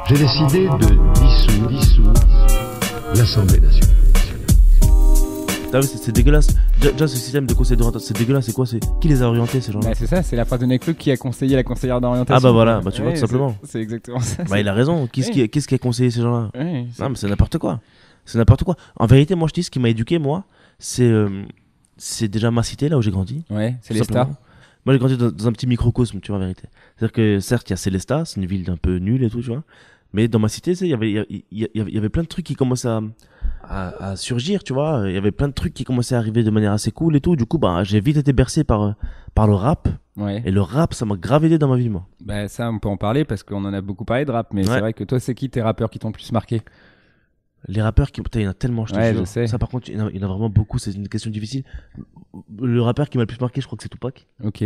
J'ai décidé de dissoudre l'Assemblée nationale. Ah oui, c'est dégueulasse. Déjà, ce système de conseil d'orientation, c'est dégueulasse. C'est quoi? C'est qui les a orientés, ces gens-là? Bah, c'est ça, c'est la phrase de Nekfeu qui a conseillé la conseillère d'orientation. Ah bah voilà, bah tu vois, Ouais, tout simplement. C'est exactement ça. Bah il a raison. Qu'est-ce qui a conseillé ces gens-là? Ouais, Non, mais c'est n'importe quoi. C'est n'importe quoi. En vérité, moi, je dis, ce qui m'a éduqué, moi, c'est déjà ma cité, là où j'ai grandi. Ouais, c'est Tout les simplement. stars. Moi, j'ai grandi dans un petit microcosme, tu vois, en vérité. C'est-à-dire que, certes, il y a Célestat, c'est une ville un peu nulle et tout, tu vois. Mais dans ma cité, tu sais, il y avait plein de trucs qui commençaient à surgir, tu vois. Il y avait plein de trucs qui commençaient à arriver de manière assez cool et tout. Du coup, bah, j'ai vite été bercé par le rap. Ouais. Et le rap, ça m'a grave aidé dans ma vie, moi. Bah, ça, on peut en parler parce qu'on en a beaucoup parlé de rap. Mais Ouais. c'est vrai que toi, c'est qui tes rappeurs qui t'ont le plus marqué? Les rappeurs putain, il y en a tellement, je te Ouais, jure. je sais. Ça, par contre, il y en a vraiment beaucoup. C'est une question difficile. Le rappeur qui m'a le plus marqué, je crois que c'est Tupac. Ok.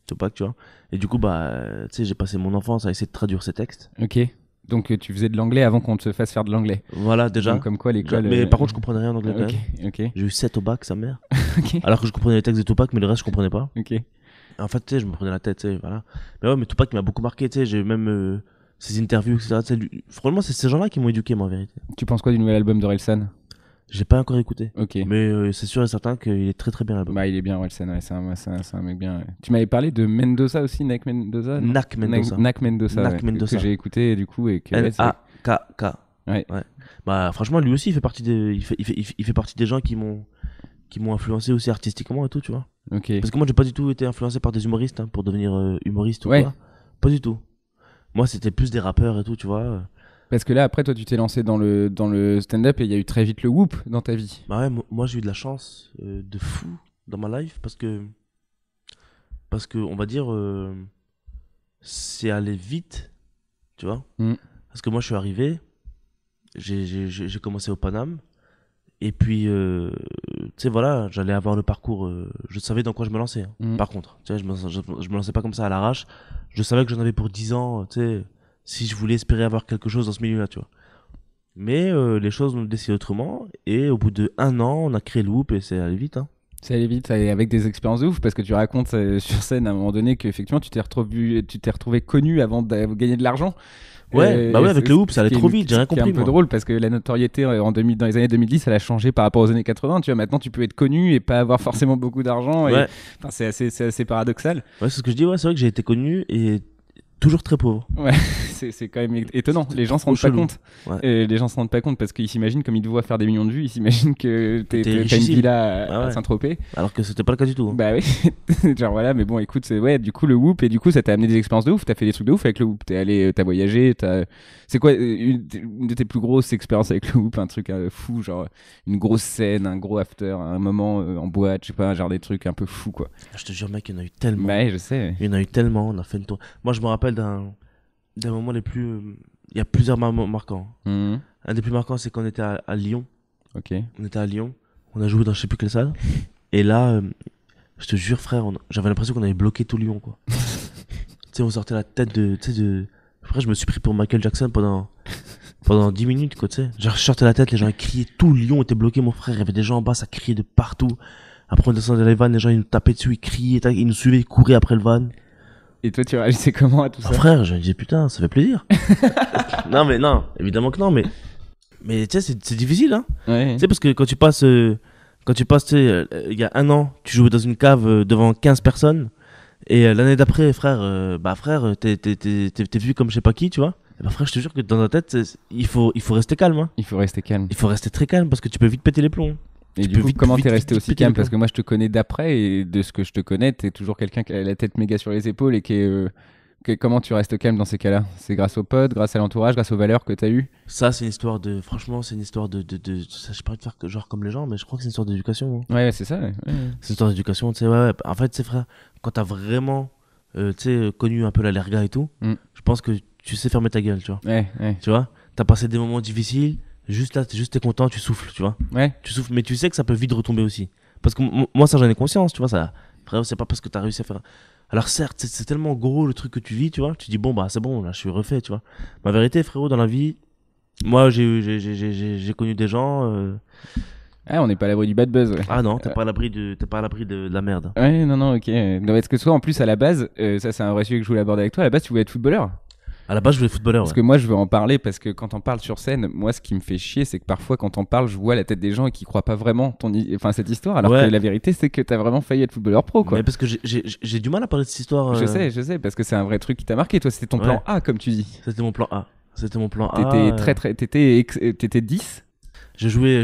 Tupac, tu vois. Et du coup, bah, tu sais, j'ai passé mon enfance à essayer de traduire ces textes. Ok. Donc tu faisais de l'anglais avant qu'on te fasse faire de l'anglais. Voilà, déjà. Donc, comme quoi l'école. Mais par contre, je comprenais rien en anglais quand Ok. même. Ok. J'ai eu 7 au bac, sa mère. Ok. Alors que je comprenais les textes de Tupac, mais le reste, je comprenais pas. Ok. En fait, tu sais, je me prenais la tête, tu sais, voilà. Mais ouais, mais Tupac, il m'a beaucoup marqué, tu sais, j'ai eu même ses interviews, etc. Tu sais, franchement, c'est ces gens-là qui m'ont éduqué, moi, en vérité. Tu penses quoi du nouvel album d'Orelsan? J'ai pas encore écouté. Ok. Mais c'est sûr et certain qu'il est très très bien, l'album. Bah, il est bien, Orelsan. Ouais, c'est un mec bien. Ouais. Tu m'avais parlé de Mendoza aussi, Nak Mendoza. non Nak Mendoza. Nak Mendoza. Nak ouais, Mendoza. Que j'ai écouté du coup et que. ouais, c'est- N-A-K-K. Ouais. Bah, franchement, lui aussi, il fait partie il fait partie des gens qui m'ont influencé aussi artistiquement et tout, tu vois. Ok. Parce que moi, j'ai pas du tout été influencé par des humoristes, hein, pour devenir humoriste ou Ouais. quoi. Pas du tout. Moi, c'était plus des rappeurs et tout, tu vois. Parce que là, après, toi, tu t'es lancé dans le stand-up et il y a eu très vite le whoop dans ta vie. Bah ouais, moi j'ai eu de la chance de fou dans ma life parce que on va dire c'est allé vite, tu vois. Parce que moi je suis arrivé, j'ai commencé au Paname et puis tu sais voilà, j'allais avoir le parcours, je savais dans quoi je me lançais, hein. Par contre, tu sais, je me lançais pas comme ça à l'arrache. Je savais que j'en avais pour 10 ans, tu sais, si je voulais espérer avoir quelque chose dans ce milieu-là, tu vois. Mais les choses ont décidé autrement et au bout de 1 an, on a créé le Whoop et c'est allé vite, hein. Ça allait vite, ça allait avec des expériences de ouf parce que tu racontes sur scène à un moment donné qu'effectivement tu t'es retrouvé connu avant de gagner de l'argent. Ouais, bah ouais, avec le Whoop, ça allait trop vite, j'ai rien compris. C'est un peu moi. drôle parce que la notoriété dans les années 2010, elle a changé par rapport aux années 80. Tu vois, maintenant tu peux être connu et pas avoir forcément beaucoup d'argent. Ouais. Enfin, c'est assez paradoxal. Ouais, c'est ce que je dis, ouais, c'est vrai que j'ai été connu et toujours très pauvre. Ouais, c'est quand même étonnant. Les gens se rendent pas chelou. compte. Ouais. Les gens se rendent pas compte parce qu'ils s'imaginent, comme ils te voient faire des millions de vues, ils s'imaginent que t'as une richissime. villa Ah ouais. à Saint-Tropez. Alors que c'était pas le cas du tout, hein. Bah oui, genre voilà, mais bon, écoute, ouais, du coup, le Whoop, et du coup, ça t'a amené des expériences de ouf, t'as fait des trucs de ouf avec le Whoop, t'as voyagé, c'est quoi une de tes plus grosses expériences avec le Whoop, un truc fou, genre une grosse scène, un gros after, un moment en boîte, je sais pas, genre des trucs un peu fous, quoi. Je te jure, mec, il y en a eu tellement. Bah ouais, je sais. Il y en a eu tellement, on a fait une tour. Moi, je me rappelle d'un moment les plus. Il y a plusieurs moments marquants. Mhm. Un des plus marquants, c'est qu'on était à Lyon. Ok. On était à Lyon, on a joué dans je sais plus quelle salle. Et là, je te jure, frère, j'avais l'impression qu'on avait bloqué tout Lyon, quoi. Tu sais, on sortait la tête de. Après, je me suis pris pour Michael Jackson pendant 10 minutes, quoi, tu sais. Genre, je sortais la tête, les gens ils criaient, tout Lyon était bloqué, mon frère. Il y avait des gens en bas, ça criait de partout. Après, on descendait les vannes, les gens ils nous tapaient dessus, ils criaient, ils nous suivaient, ils couraient après le van. Et toi, tu réagissais comment à tout ça? Frère, je me disais, putain, ça fait plaisir. non, évidemment que non, mais tu sais, c'est difficile, hein. Ouais. Tu sais, parce que quand tu passes, tu sais, il y a 1 an, tu jouais dans une cave devant 15 personnes, et l'année d'après, frère, t'es vu comme je sais pas qui, tu vois. Et bah, frère, je te jure que dans ta tête, il faut rester calme, hein. Il faut rester calme. Il faut rester très calme parce que tu peux vite péter les plombs. Et Tu du peux coup, vite- comment vite- t'es resté vite aussi péter calme? les Parce plombs. que moi, je te connais d'après, et de ce que je te connais, t'es toujours quelqu'un qui a la tête méga sur les épaules et comment tu restes calme dans ces cas-là? C'est grâce aux potes, grâce à l'entourage, grâce aux valeurs que t'as eues? Ça, c'est une histoire de. Franchement, c'est une histoire de. Ça, j'ai pas envie de faire genre comme les gens, mais je crois que c'est une histoire d'éducation, hein. Ouais, c'est ça. Ouais. C'est une histoire d'éducation, tu sais, ouais. En fait, c'est frère, quand t'as vraiment, tu sais, connu un peu l'allerga et tout, je pense que tu sais fermer ta gueule, tu vois. Ouais. Tu vois, t'as passé des moments difficiles, juste là, t'es content, tu souffles, tu vois. Ouais. Tu souffles, mais tu sais que ça peut vite retomber aussi. Parce que moi, ça, j'en ai conscience, tu vois, ça. Frère, c'est pas parce que t'as réussi à faire. Alors, certes, c'est tellement gros le truc que tu vis, tu vois. Tu dis, bon, bah, c'est bon, là, je suis refait, tu vois. Ma vérité, frérot, dans la vie, moi, j'ai connu des gens. Ah, on n'est pas à l'abri du bad buzz. Ouais. Ah non, t'es pas à l'abri de la merde. Ouais, non, ok. Donc, est-ce que toi, en plus, à la base, ça, c'est un vrai sujet que je voulais aborder avec toi, à la base, tu voulais être footballeur? À la base, je voulais footballeur. Parce Ouais. que moi, je veux en parler parce que quand on parle sur scène, moi, ce qui me fait chier, c'est que parfois, quand on parle, je vois la tête des gens et qui croient pas vraiment cette histoire, alors Ouais. que la vérité, c'est que t'as vraiment failli être footballeur pro, quoi. Mais parce que j'ai du mal à parler de cette histoire. Je sais, parce que c'est un vrai truc qui t'a marqué. Toi, c'était ton plan Ouais. A, comme tu dis. C'était mon plan A. C'était mon plan A. T'étais 10. J'ai joué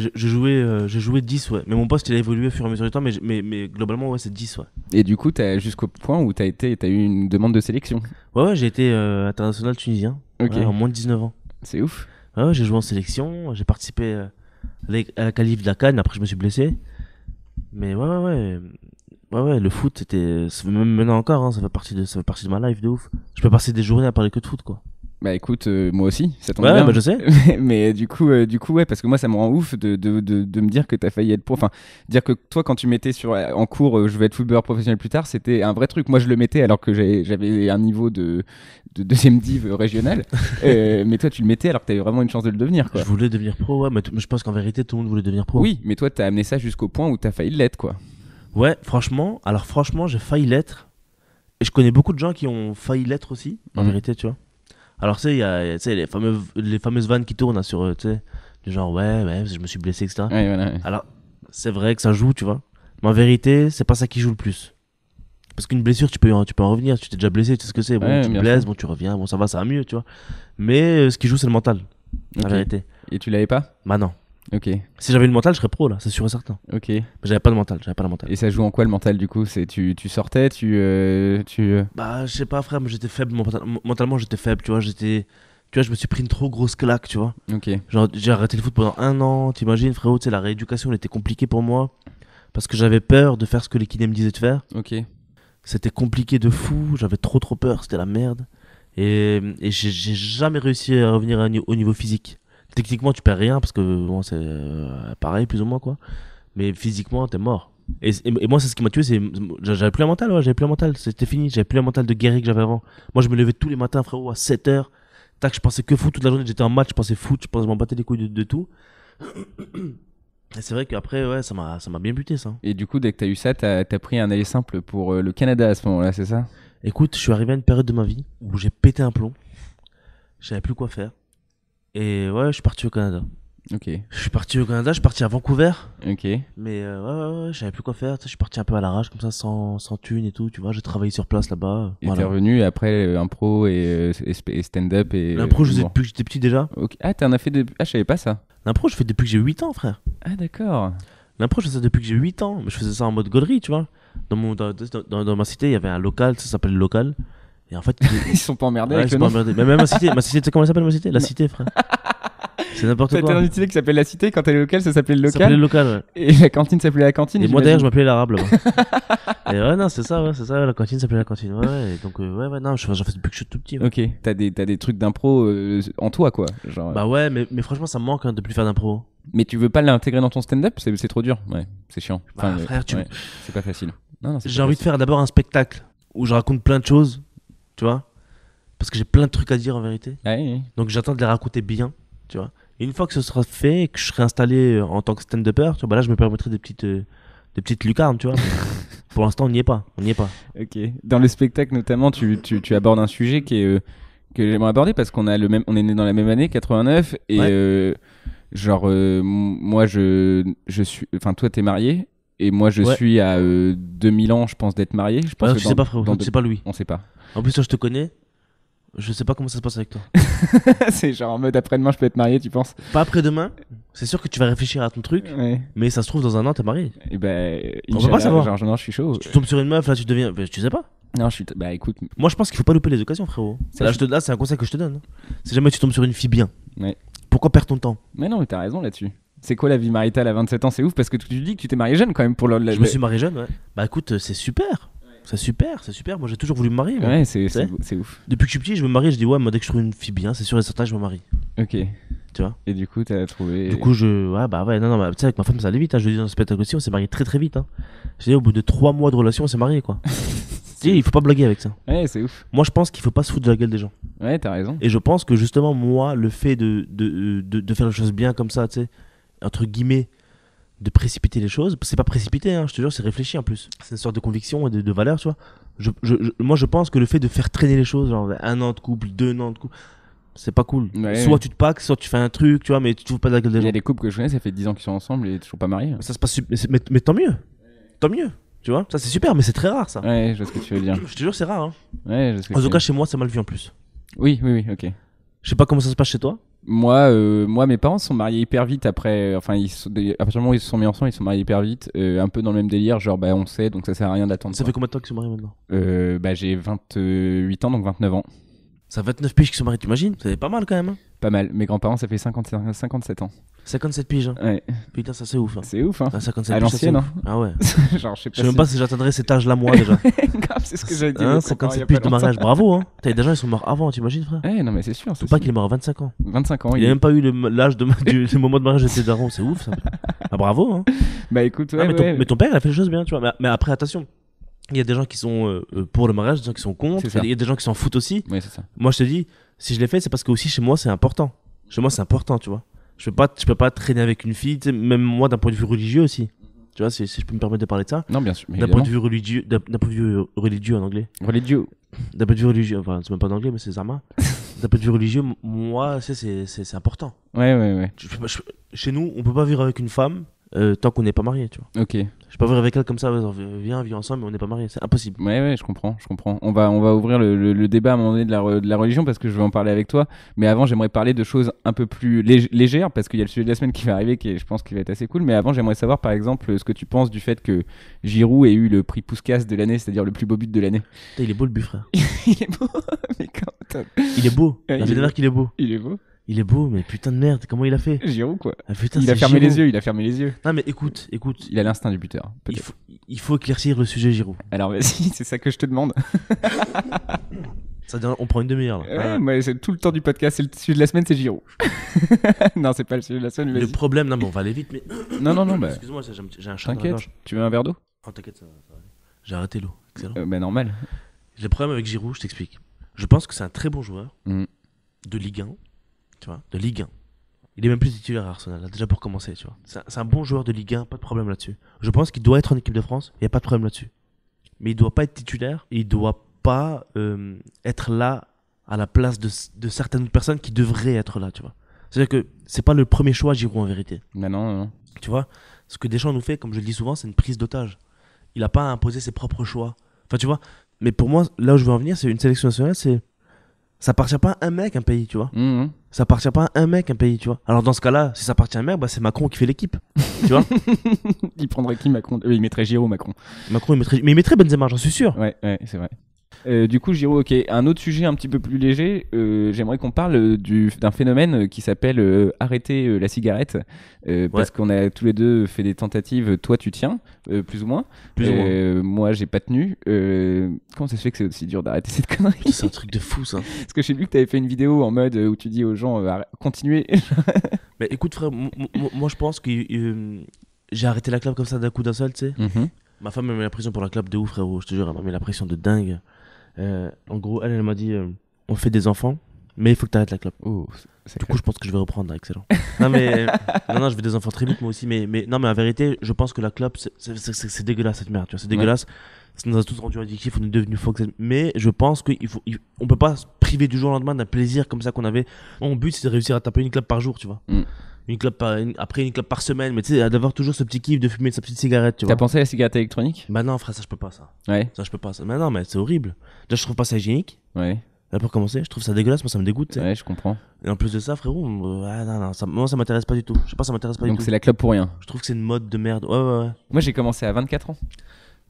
10, ouais. Mais mon poste, il a évolué au fur et à mesure du temps, mais globalement, ouais, c'est 10, ouais. Et du coup, t'as jusqu'au point où t'as eu une demande de sélection. Ouais, j'ai été international tunisien. Ok. Ouais, en moins de 19 ans. C'est ouf. Ouais, j'ai joué en sélection, j'ai participé à la qualif de la CAN, après je me suis blessé. Mais ouais, le foot, même maintenant encore, hein, ça fait partie de ma life de ouf. Je peux passer des journées à parler que de foot, quoi. Bah écoute, moi aussi, ça tombe Ouais, bien. bah je sais. Mais du coup, ouais, parce que moi, ça me rend ouf de me dire que t'as failli être pro. Enfin, dire que toi, quand tu mettais en cours, je vais être footballeur professionnel plus tard, c'était un vrai truc. Moi, je le mettais alors que j'avais un niveau de deuxième div régional. Mais toi, tu le mettais alors que t'avais vraiment une chance de le devenir, quoi. Je voulais devenir pro, ouais, mais je pense qu'en vérité, tout le monde voulait devenir pro. Oui, mais toi, t'as amené ça jusqu'au point où t'as failli l'être, quoi. Ouais, franchement, j'ai failli l'être. Et je connais beaucoup de gens qui ont failli l'être aussi, en vérité, tu vois. Alors, tu sais, il y a les fameuses vannes qui tournent là, sur, tu sais, du genre, ouais, je me suis blessé, etc. Ouais, voilà. Alors, c'est vrai que ça joue, tu vois. Mais en vérité, c'est pas ça qui joue le plus. Parce qu'une blessure, tu peux en revenir. Tu t'es déjà blessé, tu sais ce que c'est. Bon, Ouais, tu te bien blesses, sûr. bon, tu reviens, bon, ça va mieux, tu vois. Mais ce qui joue, c'est le mental, Ok. en vérité. Et tu l'avais pas? Bah non. Ok, Si j'avais le mental, je serais pro, là, c'est sûr et certain. ok. Mais j'avais pas le mental, j'avais pas le mental. Et ça joue en quoi le mental du coup? C'est tu sortais, Bah, je sais pas, frère, mais j'étais faible, mentalement, j'étais faible, tu vois. Tu vois, je me suis pris une trop grosse claque, tu vois. Ok. Genre, j'ai arrêté le foot pendant 1 an, t'imagines, frérot, tu sais, la rééducation, elle était compliquée pour moi. Parce que j'avais peur de faire ce que les kinés me disaient de faire. Ok. C'était compliqué de fou, j'avais trop peur, c'était la merde. Et j'ai jamais réussi à revenir au niveau physique. Techniquement, tu perds rien parce que bon, c'est pareil, plus ou moins, quoi. Mais physiquement, t'es mort. Et moi, c'est ce qui m'a tué, j'avais plus un mental, ouais, j'avais plus un mental, c'était fini, j'avais plus un mental de guerrier que j'avais avant. Moi, je me levais tous les matins, frérot, à 7h. Tac, je pensais que foot toute la journée, j'étais en match, je pensais foot, je m'en battais les couilles de tout. Et c'est vrai qu'après, ouais, ça m'a bien buté, ça. Et du coup, dès que t'as eu ça, t'as pris un aller simple pour le Canada à ce moment-là, c'est ça? Écoute, je suis arrivé à une période de ma vie où j'ai pété un plomb. Je savais plus quoi faire. Et ouais, je suis parti au Canada. Ok. Je suis parti au Canada, je suis parti à Vancouver. Ok. Mais ouais, je savais plus quoi faire. Tu sais, je suis parti un peu à l'arrache, comme ça, sans thune et tout. Tu vois, j'ai travaillé sur place là-bas. Et Voilà. t'es revenu après impro et stand-up et. L'impro, je faisais humour. depuis que j'étais petit déjà. Ok. Ah, t'en as fait Ah, je savais pas ça. L'impro, je fais depuis que j'ai 8 ans, frère. Ah, d'accord. L'impro, je fais ça depuis que j'ai 8 ans. Mais je faisais ça en mode gaulerie, tu vois. Dans ma cité, il y avait un local, ça s'appelait le local. Et en fait, Ils sont pas emmerdés ouais, avec c'est le pas nom. emmerdé. Mais même ma cité, tu sais comment elle s'appelle ma cité? La cité, frère. C'est n'importe T'as quoi. une cité qui s'appelle la cité, quand t'es local, ça s'appelait le Ça s'appelait local. le local, ouais. Et la cantine s'appelait la cantine. Et moi d'ailleurs, je j'imagine. m'appelais l'arabe là-bas. Et ouais, non, c'est ça, la cantine s'appelait la cantine. Ouais, et donc, ouais, non, j'en fais depuis que je suis tout petit. Ouais. Ok. T'as des trucs d'impro en toi, quoi. Genre. Bah ouais, mais franchement, ça me manque hein, de plus faire d'impro. Mais tu veux pas l'intégrer dans ton stand-up? C'est trop dur. Ouais, c'est chiant. Bah, frère, ouais, c'est pas facile. Non, c'est J'ai pas envie de facile. faire d'abord un spectacle où je raconte plein de choses, tu vois. Parce que j'ai plein de trucs à dire en vérité. Ah, oui. Donc j'attends de les raconter bien, tu vois. Et une fois que ce sera fait et que je serai installé en tant que stand-upper, tu vois, bah là, je me permettrai des petites lucarnes, tu vois. Pour l'instant, on n'y est pas. Ok. Dans le spectacle notamment, tu abordes un sujet que j'aimerais aborder parce qu'on on est né dans la même année, 89, et Ouais. moi je suis, enfin toi t'es marié et moi je Ouais. suis à 2000 ans, je pense, d'être marié. Je pense Ouais, que tu sais pas, frérot, tu sais pas Louis. on sait pas. En plus, toi, je te connais. Je sais pas comment ça se passe avec toi. C'est genre en mode après-demain je peux être marié, tu penses? Pas après-demain. C'est sûr que tu vas réfléchir à ton truc. Ouais. Mais ça se trouve, dans 1 an, t'es marié. Et ben, On peut pas savoir. Genre, non, je suis chaud. Tu tombes sur une meuf, là, tu deviens. Tu sais pas. Non, je suis. Bah écoute. Moi, je pense qu'il faut pas louper les occasions, frérot. Ça, Là, c'est un conseil que je te donne. Si jamais tu tombes sur une fille bien, Ouais. pourquoi perdre ton temps? Mais non, mais t'as raison là-dessus. C'est quoi la vie maritale à 27 ans? C'est ouf parce que tu dis que tu t'es marié jeune quand même pour Je me suis marié jeune, ouais. Bah écoute, c'est super. C'est super. Moi, j'ai toujours voulu me marier. moi. Ouais, c'est sais ouf. Depuis que je suis petit, je me marie. Je dis, ouais, moi, dès que je trouve une fille bien, c'est sûr et certain, je me marie. Ok. Tu vois? Et du coup, t'as trouvé. Du coup, non, bah, tu sais, avec ma femme, ça allait vite. Hein. Je le dis dans le spectacle aussi, on s'est marié très vite. Hein. Je dis, au bout de 3 mois de relation, on s'est marié, quoi. Tu sais, il faut pas blaguer avec ça. Ouais, c'est ouf. Moi, je pense qu'il faut pas se foutre de la gueule des gens. Ouais, t'as raison. Et je pense que justement, moi, le fait de faire les choses bien comme ça, tu sais, entre guillemets, de précipiter les choses, c'est pas précipiter, hein, je te jure, c'est réfléchi en plus. C'est une sorte de conviction et de valeur, tu vois. Moi, je pense que le fait de faire traîner les choses, genre 1 an de couple, 2 ans de couple, c'est pas cool. Ouais, Soit tu te packs, soit tu fais un truc, tu vois, mais tu te fous pas de la gueule des Il y gens. a des couples que je connais, ça fait 10 ans qu'ils sont ensemble et toujours pas mariés. Ça se passe mais tant mieux. Tant mieux. Tu vois, ça c'est super, mais c'est très rare ça. Ouais, je vois ce que tu veux dire. Je te jure, c'est rare. Hein. Ouais, je vois ce que En tu tout veux cas, dire. chez moi, c'est mal vu en plus. Oui, ok. Je sais pas comment ça se passe chez toi. Moi, mes parents se sont mariés hyper vite après. Enfin, à partir du moment où ils se sont mis ensemble, ils se sont mariés hyper vite. Un peu dans le même délire, genre, bah, on sait, donc ça sert à rien d'attendre. Ça fait combien de temps qu'ils sont mariés maintenant? Bah, j'ai 28 ans, donc 29 ans. Ça fait 29 piges qu'ils sont mariés, t'imagines? C'est pas mal quand même. Hein. Pas mal. Mes grands-parents, ça fait 57 ans. 57 piges. Hein. Ouais. Putain, ça c'est ouf. Hein. C'est ouf, hein. Ah, 57 À piges, ça, c'est l'ancienne, ouf. Ah ouais. Genre, je sais Je sais même pas si j'atteindrais cet âge-là, moi déjà. Grave, c'est ce que j'avais dit. Hein, 57 piges de mariage, bravo. Hein. T'as des gens, ils sont morts avant, t'imagines, frère? Ouais, non, mais c'est sûr. Faut pas qu'il est mort à 25 ans. 25 ans. Il a même pas eu l'âge du moment de mariage de ses darons, c'est ouf ça. Ah, bravo. Hein. Bah, écoute, Ah, mais ton père, il a fait les choses bien, tu vois. Mais après, attention. Il y a des gens qui sont pour le mariage, des gens qui sont contre. Il y a des gens qui s'en foutent aussi. Ouais, c'est ça. Moi, je te dis, si je l'ai fait, c'est parce que aussi chez moi, c'est important. Chez moi, c'est important, tu vois. Je peux pas traîner avec une fille, tu sais, même moi, d'un point de vue religieux aussi. Tu vois, si je peux me permettre de parler de ça. Non, bien sûr. D'un point de vue religieux, d'un point de vue religieux en anglais. Religieux. D'un point de vue religieux, enfin, c'est même pas en anglais, mais c'est Zama. D'un point de vue religieux, moi, c'est important. Ouais. Chez nous, on peut pas vivre avec une femme tant qu'on n'est pas marié, tu vois. Ok. Je peux pas vivre avec elle comme ça, viens, viens ensemble, mais on n'est pas marié, c'est impossible. Ouais, je comprends. On va ouvrir le débat à un moment donné de la religion parce que je veux en parler avec toi. Mais avant, j'aimerais parler de choses un peu plus légères parce qu'il y a le sujet de la semaine qui va arriver qui je pense qu'il va être assez cool. Mais avant, j'aimerais savoir par exemple ce que tu penses du fait que Giroud ait eu le prix Puskás de l'année, c'est-à-dire le plus beau but de l'année. Putain, il est beau le but, frère. Il est beau, mais quand Il est beau. Ouais, La vie de mère qu'il est beau. il est beau. Il est beau, mais putain de merde, comment il a fait? Giroud quoi. Ah, putain, Il a c'est fermé Giroud. les yeux. Non mais écoute. Il a l'instinct du buteur. Il faut éclaircir le sujet Giroud. Alors vas-y, c'est ça que je te demande. C'est-à-dire, on prend une demi-heure là. Ouais, moi, c'est tout le temps du podcast, c'est le sujet de la semaine, c'est Giroud. Non, c'est pas le sujet de la semaine. Le Vas-y. problème, non mais on va aller vite, mais. Non, bah. Excuse-moi, j'ai un chat dans la T'inquiète. gorge. Tu veux un verre d'eau? Oh, t'inquiète, ça va aller. J'ai arrêté l'eau. Excellent. Bah normal. J'ai le problème avec Giroud, je t'explique. Je pense que c'est un très bon joueur de Ligue 1. Tu vois, de Ligue 1. Il est même plus titulaire à Arsenal, là, déjà pour commencer, tu vois. C'est un bon joueur de Ligue 1, pas de problème là-dessus. Je pense qu'il doit être en équipe de France, il n'y a pas de problème là-dessus. Mais il doit pas être titulaire, et il doit pas être là à la place de certaines personnes qui devraient être là, tu vois. C'est-à-dire que c'est pas le premier choix Giroud en vérité. Bah non. Tu vois, ce que Deschamps nous fait, comme je le dis souvent, c'est une prise d'otage. Il a pas à imposer ses propres choix. Enfin, tu vois, mais pour moi, là où je veux en venir, c'est une sélection nationale, ça appartient pas à un mec, un pays, tu vois. Ça appartient pas à un mec, un pays, tu vois. Alors dans ce cas-là, si ça appartient à un mec, bah c'est Macron qui fait l'équipe, tu vois. Il prendrait qui Macron? Il mettrait Giroud, Macron. Macron, mais il mettrait Benzema, j'en suis sûr. Ouais, c'est vrai. Du coup, Giroud, ok. Un autre sujet un petit peu plus léger, j'aimerais qu'on parle d'un phénomène qui s'appelle arrêter la cigarette. Parce qu'on a tous les deux fait des tentatives. Toi, tu tiens, plus ou moins. Plus ou moins. Moi, j'ai pas tenu. Comment ça se fait que c'est aussi dur d'arrêter cette connerie? C'est un truc de fou, ça. Parce que j'ai vu que tu avais fait une vidéo en mode où tu dis aux gens continuez. Mais écoute, frère, moi je pense que j'ai arrêté la clope comme ça d'un seul, tu sais. Ma femme m'a mis la pression pour la clope de ouf, frérot. Je te jure, elle m'a mis la pression de dingue. En gros, elle m'a dit on fait des enfants, mais il faut que tu arrêtes la clope. Oh, du coup, je pense que je vais reprendre, excellent. Non, mais non, je veux des enfants très vite, moi aussi. Mais non, mais en vérité, je pense que la clope, c'est dégueulasse cette merde, tu vois. C'est dégueulasse. Ça nous a tous rendus addictifs, on est devenus faux. Mais je pense qu'on peut pas se priver du jour au lendemain d'un plaisir comme ça qu'on avait. Mon but, c'est de réussir à taper une clope par jour, tu vois. Après une clope par semaine, mais tu sais, d'avoir toujours ce petit kiff de fumer de sa petite cigarette, tu vois. T'as pensé à la cigarette électronique? Bah non, frère, ça je peux pas, ça. Ouais. Ça je peux pas, ça. Mais non, mais c'est horrible. Déjà, je trouve pas ça hygiénique. Ouais. Là, pour commencer, je trouve ça dégueulasse, moi ça me dégoûte, tu sais. Ouais, je comprends. Et en plus de ça, frérot, non, moi ça m'intéresse pas du tout. Je sais pas, ça m'intéresse pas du Donc tout. c'est la clope pour rien. Je trouve que c'est une mode de merde. Ouais. Moi, j'ai commencé à 24 ans.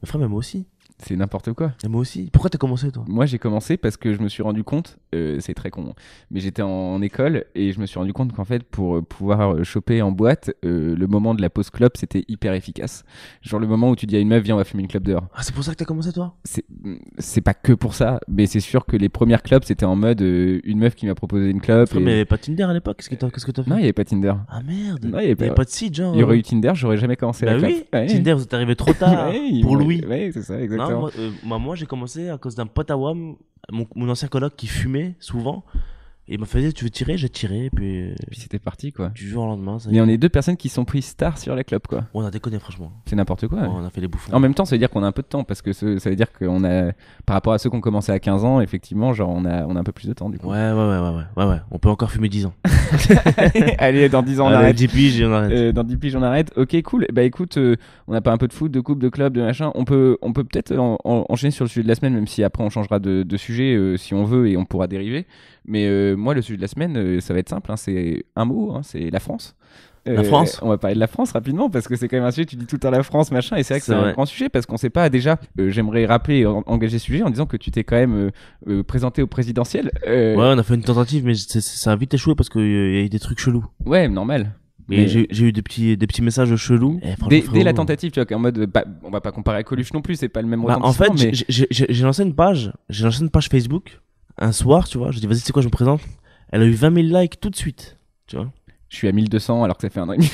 Mais frère, mais moi aussi. C'est n'importe quoi. Et moi aussi. Pourquoi t'as commencé, toi? Moi, j'ai commencé parce que je me suis rendu compte, c'est très con, mais j'étais en école et je me suis rendu compte qu'en fait, pour pouvoir choper en boîte, le moment de la pause clope, c'était hyper efficace. Genre le moment où tu dis à une meuf, viens, on va fumer une clope dehors. Ah, c'est pour ça que t'as commencé, toi? C'est pas que pour ça, mais c'est sûr que les premières clopes, c'était en mode une meuf qui m'a proposé une clope. Frère, mais il y avait pas Tinder à l'époque. Qu'est-ce que t'as fait? Non, il y avait pas Tinder. Ah merde. Non, il y avait pas de site, genre. Il y aurait eu Tinder, j'aurais jamais commencé la Bah clope. oui. Ouais. Tinder, vous êtes arrivé trop tard. Ouais, pour Louis. Ouais, c'est ça, exactement. Non, moi j'ai commencé à cause d'un pote à WAM, mon ancien coloc qui fumait souvent. Et il m'a fait, tu veux tirer? J'ai tiré, et puis c'était parti, quoi. du jour au lendemain. Mais on est 2 personnes qui sont prises stars sur la clope, quoi. On a déconné, franchement. C'est n'importe quoi. On a fait les bouffons. En même temps, ça veut dire qu'on a un peu de temps, parce que ça veut dire qu'on a, par rapport à ceux qui ont commencé à 15 ans, effectivement, genre, on a un peu plus de temps, du coup. Ouais. On peut encore fumer 10 ans. Allez, dans 10 ans, on Allez, arrête. 10 piges et on arrête. Dans 10 piges, on arrête. Ok, cool. Bah écoute, on n'a pas un peu de foot, de coupe, de club, de machin. On peut peut-être enchaîner sur le sujet de la semaine, même si après on changera de sujet si on veut et on pourra dériver. Mais moi, le sujet de la semaine, ça va être simple. Hein, c'est un mot, hein, c'est la France. La France. On va parler de la France rapidement parce que c'est quand même un sujet, tu dis tout le temps la France, machin, et c'est vrai que C'est c'est un vrai. grand sujet parce qu'on sait pas déjà. J'aimerais rappeler et engager ce sujet en disant que tu t'es quand même présenté au présidentiel. Ouais, on a fait une tentative, mais ça a vite échoué parce qu'il y a eu des trucs chelous. Ouais, normal. Et Mais- j'ai eu des petits messages chelous. Et franchement, Dès frérot, la tentative, tu vois, en mode, on va pas comparer à Coluche non plus, c'est pas le même Bah, en fait, retentissement, mais... j'ai lancé une page. J'ai lancé une page Facebook un soir, tu vois. Je dis, vas-y, c'est quoi, je me présente. Elle a eu 20 000 likes tout de suite, tu vois. Je suis à 1200 alors que ça fait un an et demi.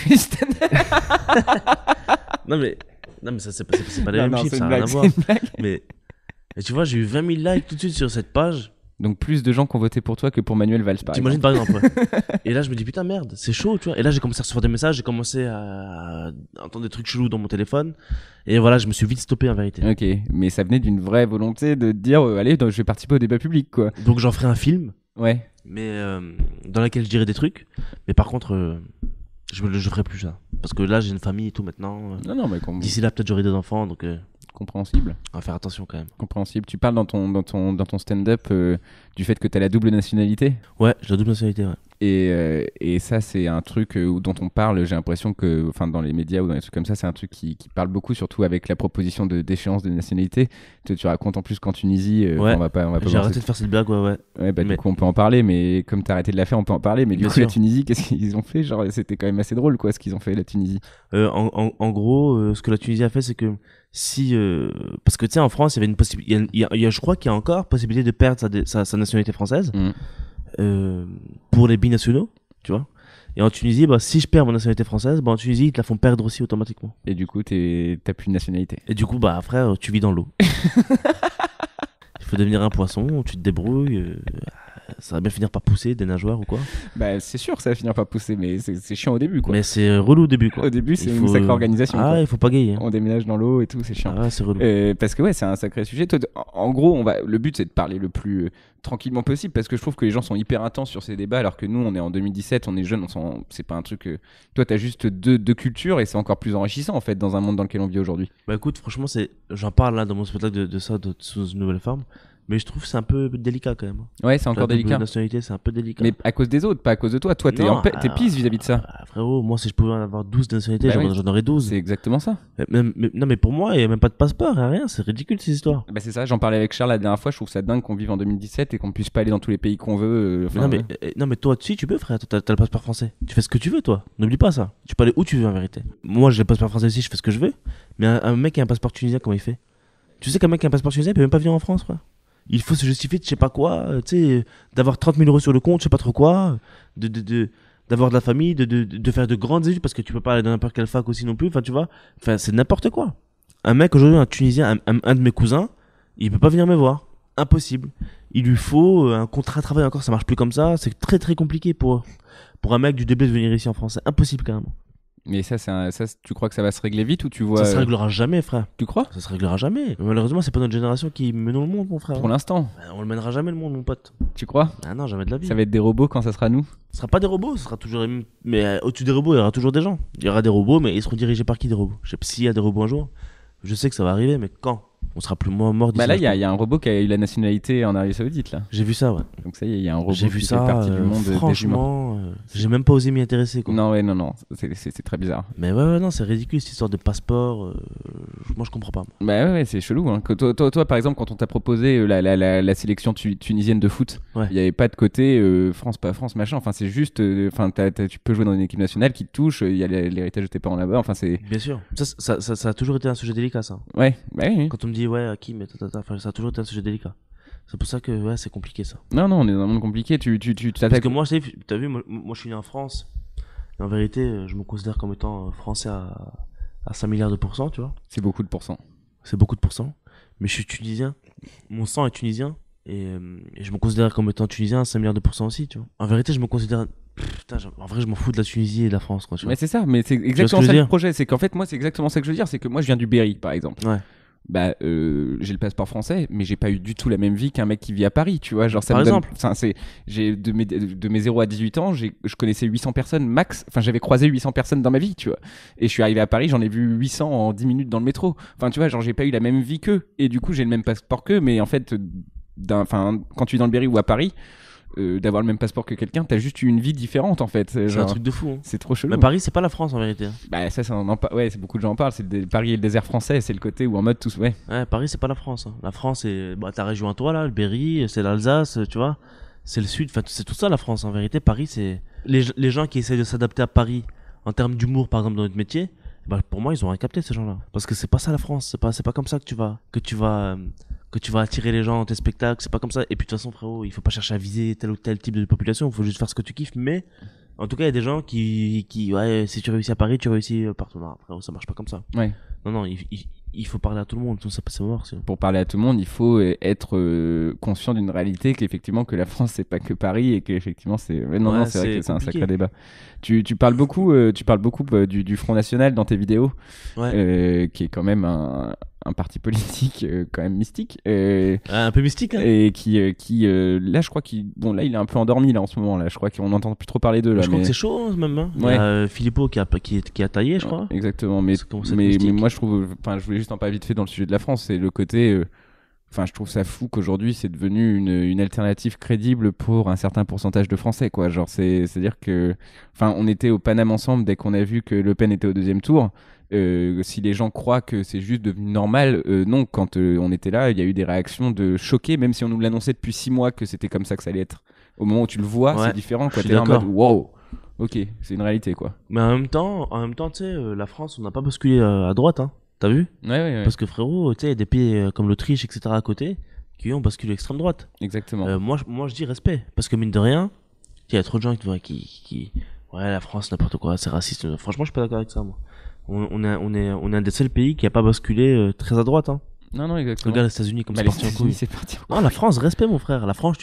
Non, mais ça, c'est pas les mêmes chiffres, ça n'a rien à voir. c'est une blague. Mais et tu vois, j'ai eu 20 000 likes tout de suite sur cette page. Donc plus de gens qui ont voté pour toi que pour Manuel Valls, par T'imagines exemple. par exemple, ouais. Et là, je me dis, putain, merde, c'est chaud, tu vois. Et là, j'ai commencé à recevoir des messages, j'ai commencé à entendre des trucs chelous dans mon téléphone. Et voilà, je me suis vite stoppé en vérité. Ok, mais ça venait d'une vraie volonté de te dire, allez, je vais participer au débat public, quoi. Donc, j'en ferai un film, Ouais. mais dans lequel je dirai des trucs. Mais par contre, je ferai plus ça. Parce que là, j'ai une famille et tout maintenant. Non, mais D'ici là, peut-être j'aurai des enfants, donc compréhensible. on va faire attention quand même. Compréhensible. Tu parles dans ton stand-up du fait que tu as la double nationalité. Ouais, j'ai la double nationalité, ouais. Et ça, c'est un truc dont on parle, j'ai l'impression que, enfin, dans les médias ou dans les trucs comme ça, c'est un truc qui parle beaucoup, surtout avec la proposition d'échéance de nationalité. Tu racontes en plus qu'en Tunisie, Ouais. on va pas J'ai voir arrêté de faire cette blague, ouais. Ouais, bah, Mais- du coup, on peut en parler, mais comme t'as arrêté de la faire, on peut en parler. Mais du Bien coup, la sûr. Tunisie, qu'est-ce qu'ils ont fait? Genre, c'était quand même assez drôle, quoi, ce qu'ils ont fait, la Tunisie. En gros, ce que la Tunisie a fait, c'est que si. Parce que tu sais, en France, il y avait une possibilité. Je crois qu'il y a encore possibilité de perdre sa nationalité française pour les binationaux, tu vois. Et en Tunisie, bah, si je perds mon nationalité française, bah, en Tunisie, ils te la font perdre aussi automatiquement. Et du coup, t'as plus de nationalité. Et du coup, bah, frère, tu vis dans l'eau. Il faut devenir un poisson, tu te débrouilles. Ça va bien finir par pousser, des nageoires ou quoi. Bah, c'est sûr que ça va finir par pousser, mais c'est chiant au début, quoi. Mais c'est relou au début, quoi. Au début, c'est Il une faut- sacrée organisation. Ah, quoi. il faut pas gayer. On déménage dans l'eau et tout, c'est chiant. Ah, c'est relou. Parce que ouais, c'est un sacré sujet. Toi, en gros, le but c'est de parler le plus tranquillement possible parce que je trouve que les gens sont hyper intenses sur ces débats alors que nous, on est en 2017, on est jeunes, c'est pas un truc. Toi, t'as juste deux cultures et c'est encore plus enrichissant en fait dans un monde dans lequel on vit aujourd'hui. Bah écoute, franchement, j'en parle là dans mon spectacle de ça, sous une nouvelle forme. Mais je trouve que c'est un peu délicat quand même. Ouais, c'est encore La double délicat. nationalité, c'est un peu délicat. Mais à cause des autres, pas à cause de toi. Toi, t'es Non, t'es pisse vis-à-vis de ça. Frérot, moi, si je pouvais en avoir 12 de nationalités, Bah oui. j'en aurais 12. C'est exactement ça. Non, mais pour moi, il n'y a même pas de passeport, rien. C'est ridicule ces histoires. Bah c'est ça, j'en parlais avec Charles la dernière fois, je trouve ça dingue qu'on vive en 2017 et qu'on puisse pas aller dans tous les pays qu'on veut. Enfin, Non, mais toi, si tu peux, frère, t'as le passeport français. Tu fais ce que tu veux, toi. N'oublie pas ça. Tu peux aller où tu veux en vérité. Moi, j'ai le passeport français aussi, je fais ce que je veux. Mais un mec qui a un passeport tunisien, comment il fait? Tu sais qu'un mec qui a un passeport tunisien, il peut même pas venir en France, frère. Il faut se justifier de je sais pas quoi, tu sais, d'avoir 30 000 euros sur le compte, je sais pas trop quoi, d'avoir de la famille, de faire de grandes études parce que tu peux pas aller dans n'importe quelle fac aussi non plus, enfin tu vois, enfin c'est n'importe quoi. Un mec aujourd'hui, un Tunisien, un de mes cousins, il peut pas venir me voir, impossible. Il lui faut un contrat de travail encore, ça marche plus comme ça, c'est très très compliqué pour un mec du DB de venir ici en France, c'est impossible carrément. Mais ça, tu crois que ça va se régler vite ou tu vois Ça se réglera jamais, frère. Tu crois? Ça se réglera jamais. Malheureusement, c'est pas notre génération qui mène le monde, mon frère. Pour l'instant, On le mènera jamais le monde, mon pote. tu crois? Ah non, jamais de la vie. Ça va être des robots quand ça sera nous? Ce sera pas des robots, ce sera toujours les mêmes. Mais au-dessus des robots, il y aura toujours des gens. Il y aura des robots, mais ils seront dirigés par qui des robots? Je sais pas s'il y a des robots un jour. Je sais que ça va arriver, mais quand? On sera plus mort d'ici Bah là, il y là, a un robot qui a eu la nationalité en Arabie Saoudite là. J'ai vu ça, ouais. Donc ça y est, il y a un robot J'ai vu qui ça. fait partie du monde des humains. Franchement, j'ai même pas osé m'y intéresser, quoi. Non, ouais, non, c'est très bizarre. Mais ouais, non, c'est ridicule cette histoire de passeport. Moi, je comprends pas. Moi. Bah ouais, c'est chelou. Hein. Que toi, par exemple, quand on t'a proposé la sélection tunisienne de foot, il Ouais. n'y avait pas de côté France, pas France, machin. Enfin, c'est juste, tu peux jouer dans une équipe nationale qui te touche. Il y a l'héritage de tes parents là-bas. Enfin, c'est. Bien sûr. Ça a toujours été un sujet délicat, ça. Ouais, bah oui. Quand on me dit, ouais, qui, mais enfin, ça a toujours été un sujet délicat. C'est pour ça que, ouais, c'est compliqué, ça. Non, on est dans un monde compliqué. Tu Parce t'attaques. que moi, t'as vu, moi, je suis né en France. Et en vérité, je me considère comme étant français à 5 milliards de pourcents, tu vois. C'est beaucoup de pourcents. C'est beaucoup de pourcents. Mais je suis tunisien. Mon sang est tunisien. Et je me considère comme étant tunisien à 5 milliards de pourcents aussi, tu vois. En vérité, je me considère. Putain, en vrai, je m'en fous de la Tunisie et de la France, quoi. Tu vois. Mais c'est ça, mais c'est exactement ça le projet. C'est qu'en fait, moi, c'est exactement ça que je veux dire. C'est que moi, je viens du Berry, par exemple. Ouais. Bah, j'ai le passeport français, mais j'ai pas eu du tout la même vie qu'un mec qui vit à Paris, tu vois. Genre, ça par me exemple. J'ai de mes 0 à 18 ans, je connaissais 800 personnes max. Enfin, j'avais croisé 800 personnes dans ma vie, tu vois. Et je suis arrivé à Paris, j'en ai vu 800 en 10 minutes dans le métro. Enfin, tu vois, genre, j'ai pas eu la même vie qu'eux. Et du coup, j'ai le même passeport qu'eux, mais en fait, quand tu es dans le Berry ou à Paris, d'avoir le même passeport que quelqu'un, t'as juste eu une vie différente en fait. C'est un truc de fou. Hein. C'est trop chelou. Mais Paris, c'est pas la France en vérité. Bah ça ouais, beaucoup de gens en parlent. C'est Paris et le désert français. C'est le côté où en mode tous. Ouais. Paris, c'est pas la France. Hein. La France, c'est ta région à toi là, le Berry, c'est l'Alsace, tu vois. C'est le Sud. Enfin, c'est tout ça la France en vérité. Paris, c'est les gens qui essayent de s'adapter à Paris en termes d'humour, par exemple dans notre métier. Bah, pour moi, ils ont rien capté ces gens-là. Parce que c'est pas ça la France. C'est pas comme ça que tu vas attirer les gens dans tes spectacles, c'est pas comme ça. Et puis de toute façon, frérot, il faut pas chercher à viser tel ou tel type de population, il faut juste faire ce que tu kiffes. Mais en tout cas, il y a des gens qui ouais, si tu réussis à Paris, tu réussis partout. Non, frérot, ça marche pas comme ça. Ouais. Non, il faut parler à tout le monde, tout ça, c'est mort. Pour parler à tout le monde, il faut être conscient d'une réalité qu'effectivement que la France c'est pas que Paris et qu'effectivement c'est. Non, c'est vrai que c'est un sacré débat. Tu parles beaucoup du Front National dans tes vidéos, qui est quand même un parti politique quand même mystique. Un peu mystique, hein. Et qui là je crois là il est un peu endormi là en ce moment là. Je crois qu'on n'entend plus trop parler d'eux là. Je crois que c'est chaud même. Hein. Ouais. Il y a Philippot qui a taillé, je crois. Exactement. Mais moi je trouve, je voulais juste en parler vite fait dans le sujet de la France, c'est le côté. Je trouve ça fou qu'aujourd'hui c'est devenu une alternative crédible pour un certain pourcentage de Français, quoi. Genre c'est-à-dire que, on était au Paname ensemble dès qu'on a vu que Le Pen était au deuxième tour. Si les gens croient que c'est juste devenu normal, non. Quand on était là, il y a eu des réactions de choqués, même si on nous l'annonçait depuis 6 mois que c'était comme ça que ça allait être. Au moment où tu le vois, c'est différent, quoi. T'es là en mode wow, ok, c'est une réalité, quoi. Mais en même temps, tu sais, la France, on n'a pas basculé à droite, hein. T'as vu ? Ouais. Parce que frérot, tu sais, il y a des pays comme l'Autriche, etc. à côté, qui ont basculé l'extrême droite. Exactement. Moi, je dis respect. Parce que mine de rien, il y a trop de gens qui ouais, la France, n'importe quoi, c'est raciste. Franchement, je suis pas d'accord avec ça, moi. On est un des seuls pays qui a pas basculé très à droite, hein. Non, exactement. Regarde les États-Unis comme c'est parti en couille. Non, la France, respect, mon frère. La France,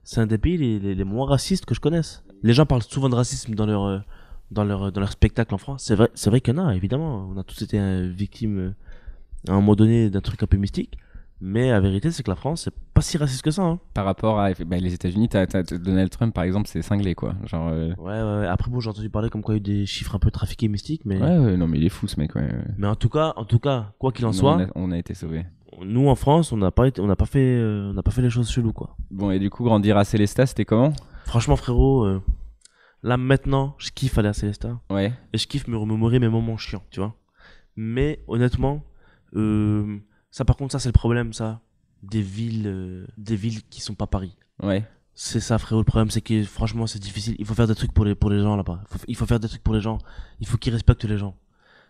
c'est un des pays les moins racistes que je connaisse. Les gens parlent souvent de racisme dans leur spectacle en France. C'est vrai qu'il y en a, évidemment. On a tous été victimes à un moment donné d'un truc un peu mystique. Mais la vérité, c'est que la France, c'est pas si raciste que ça. Hein. Par rapport à les États-Unis, t'as Donald Trump, par exemple, c'est cinglé, quoi. Genre, Ouais. Après, bon, j'ai entendu parler comme quoi il y a eu des chiffres un peu trafiqués mystiques. Mais... Ouais, non, mais il est fou, ce mec, ouais. Mais en tout cas, quoi qu'il en soit, on a été sauvés. Nous, en France, on n'a pas fait les choses cheloues, quoi. Bon, et du coup, grandir à Célestat, c'était comment ? Franchement, frérot, là, maintenant, je kiffe aller à Célestat. Ouais. Et je kiffe me remémorer mes moments chiants, tu vois. Mais, honnêtement, ça, par contre, ça, c'est le problème, ça. Des villes qui sont pas Paris. Ouais. C'est ça, frérot. Le problème, c'est que, franchement, c'est difficile. Il faut faire des trucs pour les gens, là-bas. Il faut faire des trucs pour les gens. Il faut qu'ils respectent les gens.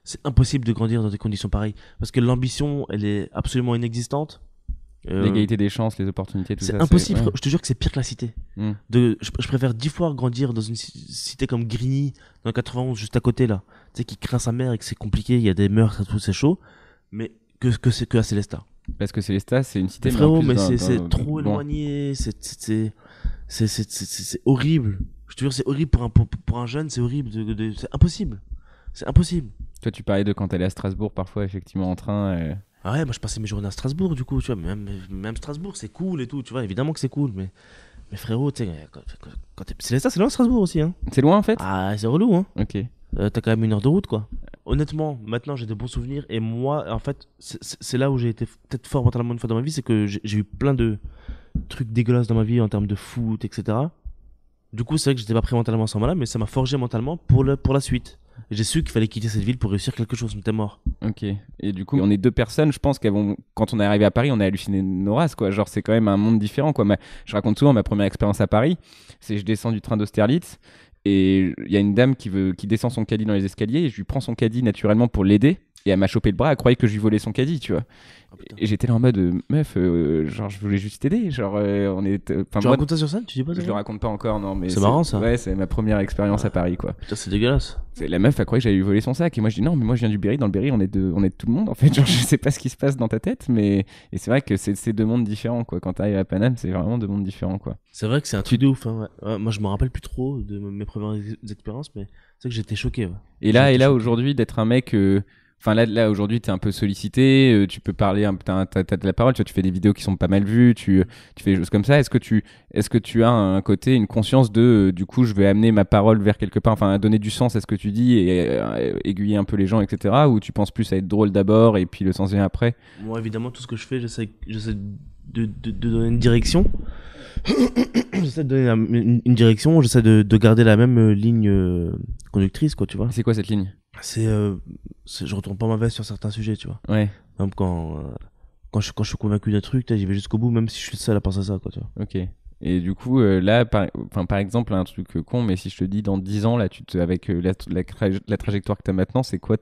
C'est impossible de grandir dans des conditions pareilles. Parce que l'ambition, elle est absolument inexistante. L'égalité des chances, les opportunités, tout ça. C'est impossible. Ouais. Je te jure que c'est pire que la cité. Mm. Je préfère 10 fois grandir dans une cité comme Grigny, dans le 91, juste à côté, là. Tu sais, qui craint sa mère et que c'est compliqué, il y a des meurtres et tout, c'est chaud. Mais que à Célestat. Parce que Célestat, c'est une cité. Mais frérot, mais c'est trop éloigné. C'est horrible. Je te jure, c'est horrible pour un jeune, c'est horrible. C'est impossible. C'est impossible. Toi, tu parlais de quand t'allais à Strasbourg, parfois, effectivement, en train. Ah ouais, moi je passais mes journées à Strasbourg, du coup, tu vois. Même Strasbourg, c'est cool et tout, tu vois. Évidemment que c'est cool, mais frérot, tu sais, quand Célestat, c'est loin Strasbourg aussi, hein. C'est loin, en fait ? Ah, c'est relou, hein. Ok. T'as quand même 1 heure de route, quoi. Honnêtement, maintenant j'ai des bons souvenirs et moi, en fait, c'est là où j'ai été peut-être fort mentalement une fois dans ma vie, c'est que j'ai eu plein de trucs dégueulasses dans ma vie en termes de foot, etc. Du coup, c'est vrai que j'étais pas prêt mentalement à ce moment-là, mais ça m'a forgé mentalement pour la suite. Et j'ai su qu'il fallait quitter cette ville pour réussir quelque chose, mais t'es mort. Ok. Et du coup, on est 2 personnes, je pense, quand on est arrivé à Paris, on a halluciné nos races, quoi. Genre, c'est quand même un monde différent, quoi. Je raconte souvent ma première expérience à Paris, c'est je descends du train d'Austerlitz. Et il y a une dame qui descend son caddie dans les escaliers et je lui prends son caddie naturellement pour l'aider. Et elle m'a chopé le bras, elle croyait que je lui volais son caddie, tu vois. Oh, putain. Et j'étais là en mode, meuf, genre, je voulais juste t'aider. Genre, Tu racontes ça sur scène? Tu dis pas ça? Je le raconte pas encore, non, mais c'est marrant ça. Ouais, c'est ma première expérience à Paris, quoi. Putain, c'est dégueulasse. La meuf a cru que j'allais lui voler son sac. Et moi, je dis non, mais moi, je viens du Berry. Dans le Berry, on est de tout le monde, en fait. Genre, je sais pas ce qui se passe dans ta tête, mais. Et c'est vrai que c'est deux mondes différents, quoi. Quand t'arrives à Paname, c'est vraiment deux mondes différents, quoi. C'est vrai que c'est un truc de ouf. Hein, ouais. Moi, je me rappelle plus trop de mes premières expériences, mais c'est que j'étais choqué. Ouais. Et là, aujourd'hui, d'être un mec. Enfin, là aujourd'hui, t'es un peu sollicité, tu peux parler, t'as de la parole, tu fais des vidéos qui sont pas mal vues, tu fais des choses comme ça. Est-ce que tu as un côté, une conscience de, du coup, je vais amener ma parole vers quelque part, enfin, donner du sens à ce que tu dis et aiguiller un peu les gens, etc. Ou tu penses plus à être drôle d'abord et puis le sens vient après? Moi, évidemment, tout ce que je fais, j'essaie de donner une direction. J'essaie de donner une direction, j'essaie de garder la même ligne conductrice, quoi, tu vois. C'est quoi cette ligne? Je retourne pas ma veste sur certains sujets, tu vois. Ouais. Par exemple, quand je suis convaincu d'un truc, j'y vais jusqu'au bout, même si je suis le seul à penser à ça, quoi, tu vois. Ok. Et du coup, là, par exemple, un truc con, mais si je te dis dans 10 ans, là, avec la trajectoire que t'as maintenant, c'est quoi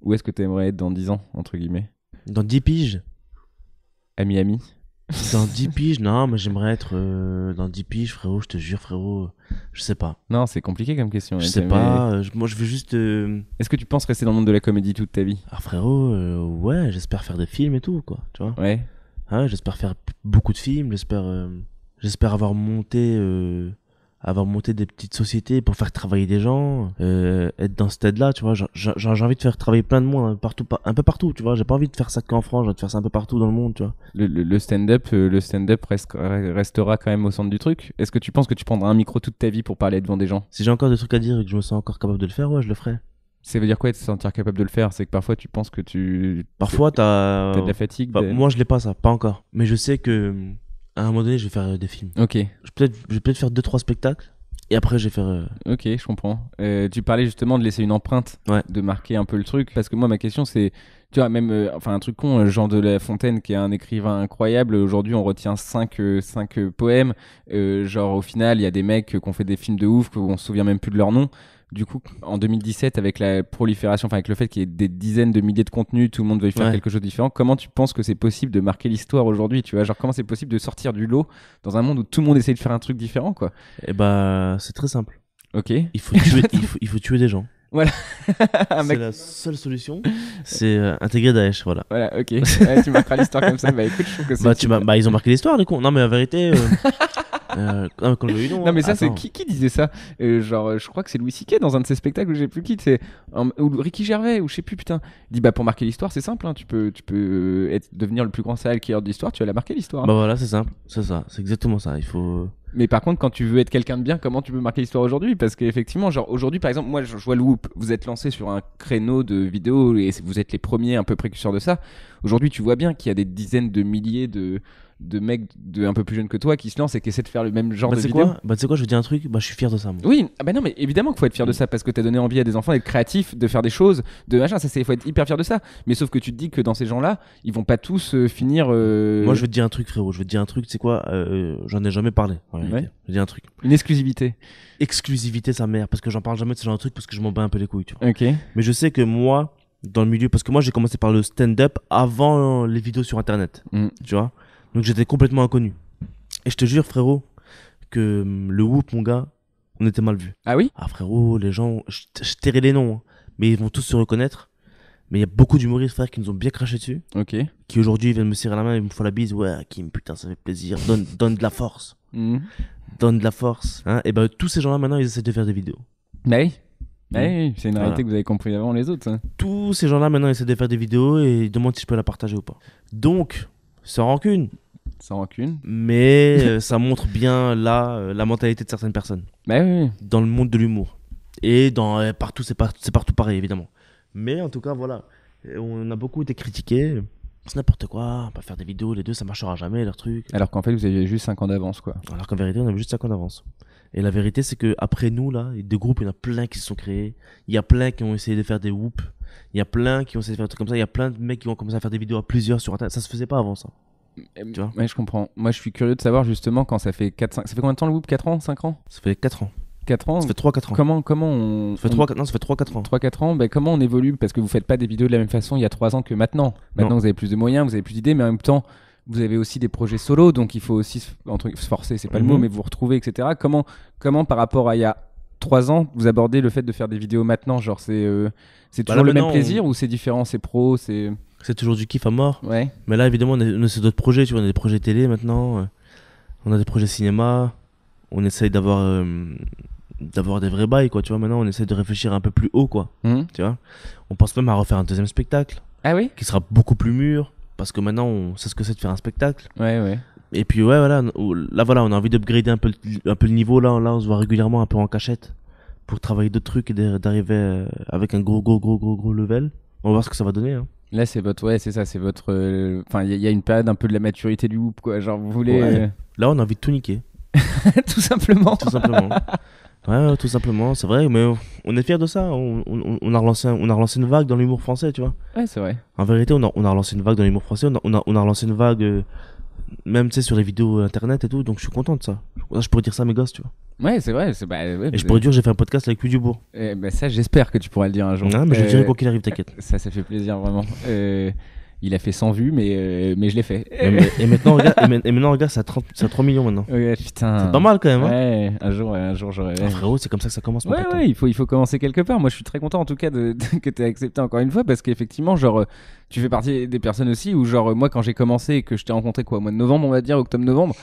où est-ce que t'aimerais être dans 10 ans, entre guillemets? Dans 10 piges? À Miami? Dans 10 piges, non, mais j'aimerais être dans 10 piges, frérot, je te jure, frérot. Je sais pas. Non, c'est compliqué comme question. Je sais pas, moi je veux juste. Est-ce que tu penses rester dans le monde de la comédie toute ta vie? Ah, frérot, ouais, j'espère faire des films et tout, quoi, tu vois. Ouais. Ouais, j'espère faire beaucoup de films, j'espère avoir monté des petites sociétés pour faire travailler des gens, être dans ce stade-là, tu vois. J'ai envie de faire travailler plein de monde un peu partout, tu vois. J'ai pas envie de faire ça qu'en France, j'ai envie de faire ça un peu partout dans le monde, tu vois. Le stand-up restera quand même au centre du truc. Est-ce que tu penses que tu prendras un micro toute ta vie pour parler devant des gens? Si j'ai encore des trucs à dire et que je me sens encore capable de le faire, ouais, je le ferai. Ça veut dire quoi, de se sentir capable de le faire? C'est que parfois tu penses que Parfois t'as de la fatigue. Moi je l'ai pas, ça, pas encore. Mais je sais que à un moment donné je vais faire des films. Ok. Je vais peut-être faire 2-3 spectacles. Et après, j'ai fait. Ok, je comprends. Tu parlais justement de laisser une empreinte, ouais. De marquer un peu le truc. Parce que moi, ma question, c'est, tu vois, même, enfin, un truc con, Jean de La Fontaine, qui est un écrivain incroyable. Aujourd'hui, on retient 5 poèmes. Genre, au final, il y a des mecs qui ont fait des films de ouf, qu'on se souvient même plus de leur nom. Du coup, en 2017, avec la prolifération, enfin avec le fait qu'il y ait des dizaines de milliers de contenus, tout le monde veuille faire quelque chose de différent, comment tu penses que c'est possible de marquer l'histoire aujourd'hui, tu vois? Genre, comment c'est possible de sortir du lot dans un monde où tout le monde essaie de faire un truc différent, quoi? Eh bah, c'est très simple. Ok. Il faut tuer des gens. Voilà. C'est la seule solution, c'est intégrer Daesh, voilà. Voilà, ok. Ouais, tu marqueras l'histoire comme ça. Bah écoute, je trouve que c'est. Ils ont marqué l'histoire, les cons. Non, mais la vérité. Quand j'ai eu non, mais ça, c'est qui disait ça? Genre, je crois que c'est Louis C.K. dans un de ses spectacles, je sais plus qui, c'est. Ou Ricky Gervais, ou je sais plus, putain. Il dit, bah pour marquer l'histoire, c'est simple, hein. Tu peux devenir le plus grand serial killer de l'histoire, tu vas la marquer l'histoire. Hein. Bah voilà, c'est simple. C'est ça, c'est exactement ça. Il faut. Mais par contre, quand tu veux être quelqu'un de bien, comment tu peux marquer l'histoire aujourd'hui? Parce qu'effectivement, genre aujourd'hui, par exemple, moi, je vois le Whoop. Vous êtes lancé sur un créneau de vidéos et vous êtes les premiers un peu précurseurs de ça. Aujourd'hui, tu vois bien qu'il y a des dizaines de milliers de mecs un peu plus jeunes que toi qui se lancent et qui essaient de faire le même genre de vidéos. Tu sais quoi, je vais dire un truc, je suis fier de ça. Moi. Oui, bah non, mais évidemment qu'il faut être fier de ça parce que t'as donné envie à des enfants d'être créatifs, de faire des choses, de machin. Il faut être hyper fier de ça. Mais sauf que tu te dis que dans ces gens-là, ils vont pas tous finir. Moi, je vais te dire un truc, frérot. Je vais te dire un truc, tu sais quoi, j'en ai jamais parlé. Ouais. Je vais te dire un truc. Une exclusivité. Exclusivité, sa mère, parce que j'en parle jamais de ce genre de truc parce que je m'en bats un peu les couilles, tu vois. Ok. Mais je sais que moi, dans le milieu, parce que moi, j'ai commencé par le stand-up avant les vidéos sur internet, tu vois. Donc j'étais complètement inconnu. Et je te jure, frérot, que le Whoop, mon gars, on était mal vu. Ah oui? Ah, frérot, les gens, je tairai les noms, hein, mais ils vont tous se reconnaître. Mais il y a beaucoup d'humoristes, frère, qui nous ont bien craché dessus. Ok. Qui aujourd'hui viennent me serrer la main et me font la bise. Ouais, Hakim, putain, ça fait plaisir. Donne de la force. Donne de la force. Hein, et ben, tous ces gens-là, maintenant, ils essaient de faire des vidéos. Bah oui. Oui, c'est une réalité que vous avez compris avant les autres. Ça. Tous ces gens-là, maintenant, essaient de faire des vidéos et ils demandent si je peux la partager ou pas. Donc, sans rancune. Sans rancune. Mais ça montre bien la mentalité de certaines personnes. Bah oui. Dans le monde de l'humour. Et partout, c'est partout pareil, évidemment. Mais en tout cas, voilà. On a beaucoup été critiqués. C'est n'importe quoi, on va faire des vidéos, les deux, ça marchera jamais, leur truc. Alors qu'en fait, vous aviez juste 5 ans d'avance, quoi. Alors qu'en vérité, on avait juste 5 ans d'avance. Et la vérité, c'est qu'après nous, là, des groupes, il y en a plein qui se sont créés. Il y a plein qui ont essayé de faire des whoops. Il y a plein qui ont essayé de faire des trucs comme ça. Il y a plein de mecs qui ont commencé à faire des vidéos à plusieurs sur Internet. Ça se faisait pas avant, ça. Tu vois? Ouais, je comprends. Moi, je suis curieux de savoir, justement, quand ça fait 4-5... Ça fait combien de temps, le whoop? 4 ans? 5 ans? Ça fait 4 ans. 4 ans. Ça fait 3-4 ans. Comment on... Ça fait 3-4 ans. 3-4 ans, bah, comment on évolue? Parce que vous faites pas des vidéos de la même façon il y a 3 ans que maintenant. Maintenant, vous avez plus de moyens, vous avez plus d'idées, mais en même temps, vous avez aussi des projets solo, donc il faut aussi se forcer, c'est pas le mot, mais vous retrouver, etc. Comment par rapport à il y a 3 ans, vous abordez le fait de faire des vidéos maintenant? Genre, c'est toujours le même plaisir ou c'est différent? C'est pro, c'est toujours du kiff à mort. Ouais. Mais là, évidemment, on essaie d'autres projets. Tu vois, on a des projets télé maintenant. On a des projets cinéma. On essaye d'avoir des vrais bails, quoi. Tu vois, maintenant, on essaie de réfléchir un peu plus haut, quoi. Tu vois, on pense même à refaire un deuxième spectacle. Ah oui? Qui sera beaucoup plus mûr. Parce que maintenant, on sait ce que c'est de faire un spectacle. Ouais. Et puis, ouais, voilà. Là, voilà, on a envie d'upgrader un peu le niveau. Là, on se voit régulièrement un peu en cachette. Pour travailler d'autres trucs et d'arriver avec un gros level. On va voir ce que ça va donner, hein. Là, c'est votre, c'est ça, c'est votre. Enfin, il y a une période un peu de la maturité du Whoop, quoi. Genre, vous voulez. Ouais. Là, on a envie de tout niquer. Tout simplement. Tout simplement. Ouais, tout simplement, c'est vrai, mais on est fiers de ça. On a relancé une vague dans l'humour français, tu vois. Ouais, c'est vrai. En vérité, on a relancé une vague dans l'humour français. On a relancé une vague, même, tu sais, sur les vidéos internet et tout. Donc, je suis content de ça. Je pourrais dire ça à mes gosses, tu vois. Ouais, c'est vrai. Et je pourrais dire, j'ai fait un podcast avec Louis Dubourg. Ça, j'espère que tu pourras le dire un jour. Non, mais je le dirai quoi qu'il arrive, t'inquiète. Ça fait plaisir, vraiment. Il a fait 100 vues, mais je l'ai fait. Et maintenant, regarde, ça a 3 millions maintenant. Ouais, putain. C'est pas mal quand même. Hein. Ouais, un jour j'aurais. Frérot, c'est comme ça que ça commence. Ouais, il faut commencer quelque part. Moi, je suis très content en tout cas que tu aies accepté encore une fois parce qu'effectivement, genre, tu fais partie des personnes aussi où, genre, moi, quand j'ai commencé et que je t'ai rencontré, quoi, au mois de novembre, on va dire, octobre-novembre.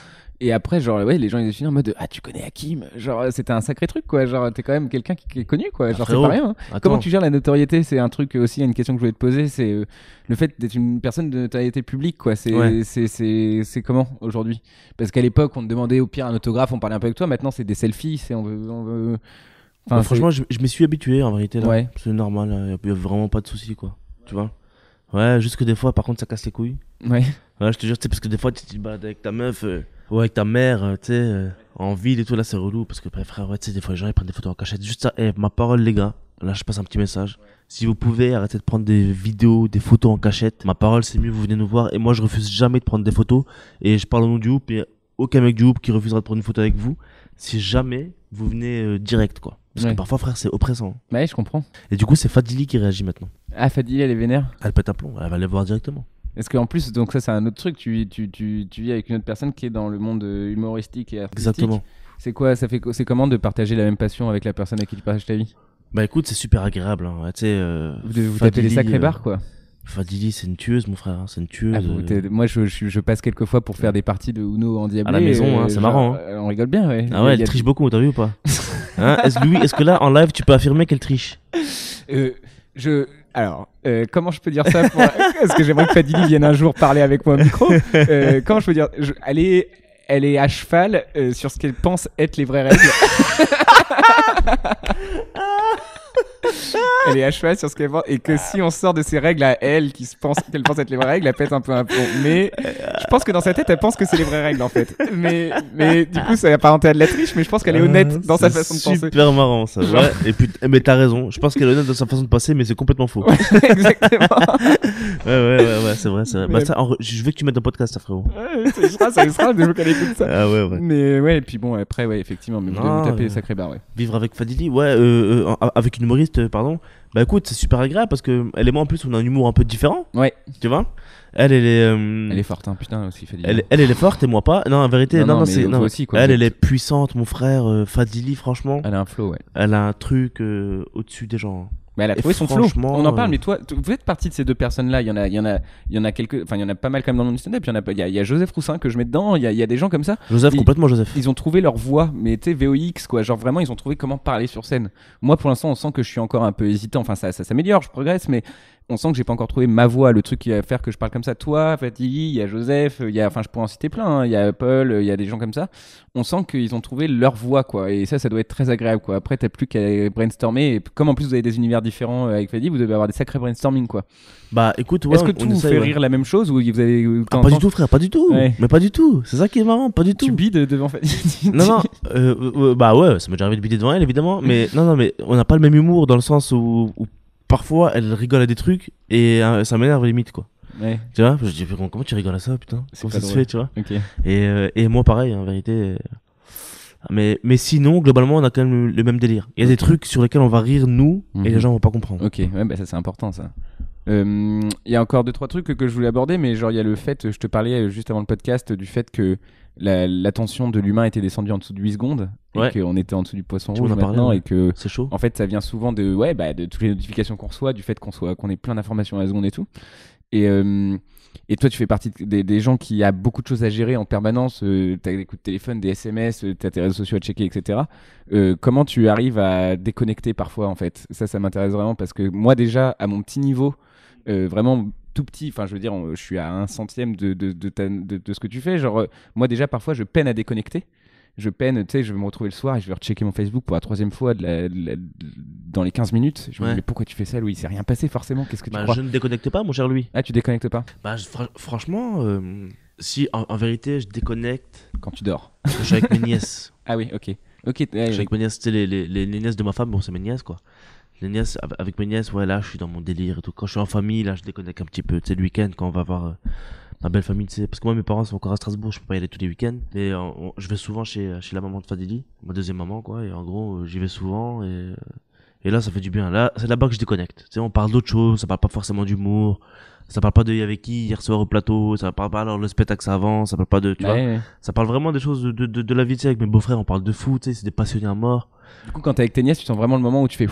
Et après, genre, ouais, les gens ils étaient en mode tu connais Hakim, genre, c'était un sacré truc, quoi. Genre, t'es quand même quelqu'un qui est connu, quoi. Genre, c'est pas rien. Hein. Comment tu gères la notoriété? C'est un truc aussi, une question que je voulais te poser, c'est le fait d'être une personne de notoriété publique, quoi. C'est comment aujourd'hui? Parce qu'à l'époque, on te demandait au pire un autographe, on parlait un peu avec toi. Maintenant, c'est des selfies, on veut. Enfin, franchement, je m'y suis habitué en vérité. Là. Ouais. C'est normal, il y a vraiment pas de soucis, quoi. Tu vois? Ouais, juste que des fois, par contre, ça casse les couilles. Ouais. Ouais, je te jure, parce que des fois, tu te balades avec ta meuf. Ouais, avec ta mère, tu sais, en ville et tout, là c'est relou parce que frère, ouais, tu sais, des fois les gens ils prennent des photos en cachette. Juste ça, ma parole, les gars, là je passe un petit message. Si vous pouvez arrêter de prendre des vidéos, des photos en cachette, ma parole, c'est mieux, vous venez nous voir. Et moi je refuse jamais de prendre des photos. Et je parle au nom du Whoop, et aucun mec du Whoop qui refusera de prendre une photo avec vous. Si jamais vous venez direct, quoi. Parce que parfois, frère, c'est oppressant. Ouais, je comprends. Et du coup, c'est Fadili qui réagit maintenant. Ah, Fadili, elle est vénère? Elle pète un plomb, elle va les voir directement. Est-ce qu'en plus, donc ça c'est un autre truc, tu vis avec une autre personne qui est dans le monde humoristique et artistique. Exactement. C'est quoi, c'est comment de partager la même passion avec la personne à qui tu partages ta vie? Bah écoute, c'est super agréable. Hein. Tu sais, vous tapez des sacrés bars, quoi. Fadili, c'est une tueuse, mon frère. Hein. C'est une tueuse. Moi, je passe quelques fois pour faire des parties de Uno en diablé. À la maison, hein, c'est marrant. Hein. On rigole bien, ouais. Ah ouais, elle triche beaucoup, t'as vu ou pas? Hein, est-ce que là, en live, tu peux affirmer qu'elle triche? Alors, comment je peux dire ça Parce que j'aimerais que Fadili vienne un jour parler avec moi au micro. Comment je peux dire elle est à cheval sur ce qu'elle pense être les vraies règles. Elle est à cheval sur ce qu'elle pense et que si on sort de ces règles à elle qu'elle pense être les vraies règles, elle pète un peu un plomb. Mais je pense que dans sa tête, elle pense que c'est les vraies règles en fait. Mais du coup, ça apparenté à de la triche, mais je pense qu'elle est honnête dans sa façon de penser. C'est super marrant ça. Ouais. Et puis, mais t'as raison. Je pense qu'elle est honnête dans sa façon de passer, mais c'est complètement faux. Exactement. Ouais, c'est vrai. Bah, ça, je veux que tu mettes un podcast, ça, frérot. Ouais, ça sera, je veux qu'elle écoute ça. Ah ouais. Mais ouais, et puis bon, après, ouais, effectivement, mais vous tapez les sacrés barres, ouais. Vivre avec Fadili, ouais, avec une humoriste, pardon. Bah écoute, c'est super agréable parce que elle et moi en plus on a un humour un peu différent. Ouais. Tu vois? Elle est forte, hein, putain aussi Fadili. Elle est forte et moi pas. Non, en vérité, non, c'est non. Aussi, quoi, elle est puissante, mon frère. Fadili, franchement. Elle a un flow, ouais. Elle a un truc au-dessus des gens. Mais elle a trouvé son flow. On en parle, mais toi, vous faites partie de ces deux personnes-là. Il y en a quelques, enfin il y en a pas mal quand même dans le monde du stand-up. Il y a Joseph Roussin que je mets dedans. Il y a des gens comme ça. Complètement Joseph. Ils ont trouvé leur voix, mais tu sais VOX quoi. Genre vraiment, ils ont trouvé comment parler sur scène. Moi, pour l'instant, on sent que je suis encore un peu hésitant. Enfin, ça s'améliore, je progresse, mais on sent que j'ai pas encore trouvé ma voix, le truc qui va faire que je parle comme ça. Toi, Fadili, il y a Joseph, enfin je pourrais en citer plein. Hein. Il y a Paul, il y a des gens comme ça. On sent qu'ils ont trouvé leur voix quoi. Et ça doit être très agréable quoi. Après, t'as plus qu'à brainstormer. Et comme en plus vous avez des univers différents avec Fadili, vous devez avoir des sacrés brainstorming quoi. Bah écoute, ouais, est-ce que tout vous fait rire la même chose ou vous avez pas du tout frère, pas du tout. Ouais. Mais pas du tout. C'est ça qui est marrant, pas du tout. Tu bides devant Fadili? Non, bah ouais, ça m'est déjà arrivé de bider devant elle évidemment. Mais non, mais on n'a pas le même humour dans le sens où parfois elle rigole à des trucs et ça m'énerve limite quoi. Ouais. Tu vois, je dis comment tu rigoles à ça putain? Comment ça se fait, tu vois? Okay. Et moi pareil en vérité. Mais sinon, globalement, on a quand même le même délire. Il y a des trucs sur lesquels on va rire, nous, et les gens vont pas comprendre. Ok, ouais, bah ça c'est important ça. Il y a encore 2-3 trucs que je voulais aborder, mais genre il y a le fait, je te parlais juste avant le podcast du fait que l'attention de l'humain était descendue en dessous de 8 secondes, et qu'on était en dessous du poisson rouge maintenant, et que c'est chaud. En fait ça vient souvent de toutes les notifications qu'on reçoit, du fait qu'on ait plein d'informations à la seconde et tout. Et toi, tu fais partie des gens qui a beaucoup de choses à gérer en permanence. T'as des coups de téléphone, des SMS, t'as tes réseaux sociaux à checker, etc. Comment tu arrives à déconnecter parfois, en fait? Ça m'intéresse vraiment parce que moi, déjà, à mon petit niveau, vraiment tout petit, enfin, je veux dire, je suis à 1/100 de ce que tu fais. Genre, moi, déjà, parfois, je peine à déconnecter. Je peine, tu sais, je vais me retrouver le soir et je vais rechecker mon Facebook pour la 3e fois dans les 15 minutes. Je me dis, mais pourquoi tu fais ça, Louis? Il s'est rien passé forcément. Qu'est-ce que tu crois? Je ne déconnecte pas, mon cher Louis. Ah, tu déconnectes pas? Franchement, si en vérité, je déconnecte. Quand tu dors. Je suis avec mes nièces. Ah oui, ok. Je suis avec mes nièces, tu sais, les nièces de ma femme, bon, c'est mes nièces, quoi. Les nièces, avec mes nièces, ouais, là, je suis dans mon délire et tout. Quand je suis en famille, là, je déconnecte un petit peu. Tu sais, le week-end, quand on va voir ma belle famille, tu sais. Parce que moi, mes parents sont encore à Strasbourg, je peux pas y aller tous les week-ends. Mais je vais souvent chez la maman de Fadili, ma deuxième maman, quoi. Et en gros, j'y vais souvent et là, ça fait du bien. Là, c'est là-bas que je déconnecte. Tu sais, on parle d'autre chose, ça parle pas forcément d'humour. Ça parle pas de avec qui hier soir au plateau, ça parle pas alors le spectacle ça avance, ça parle pas de, tu vois. Ça parle vraiment des choses de la vie, tu sais, avec mes beaux-frères, on parle de foot, tu sais, c'est des passionnés à mort. Du coup, quand t'es avec tes nièces, tu sens vraiment le moment où tu fais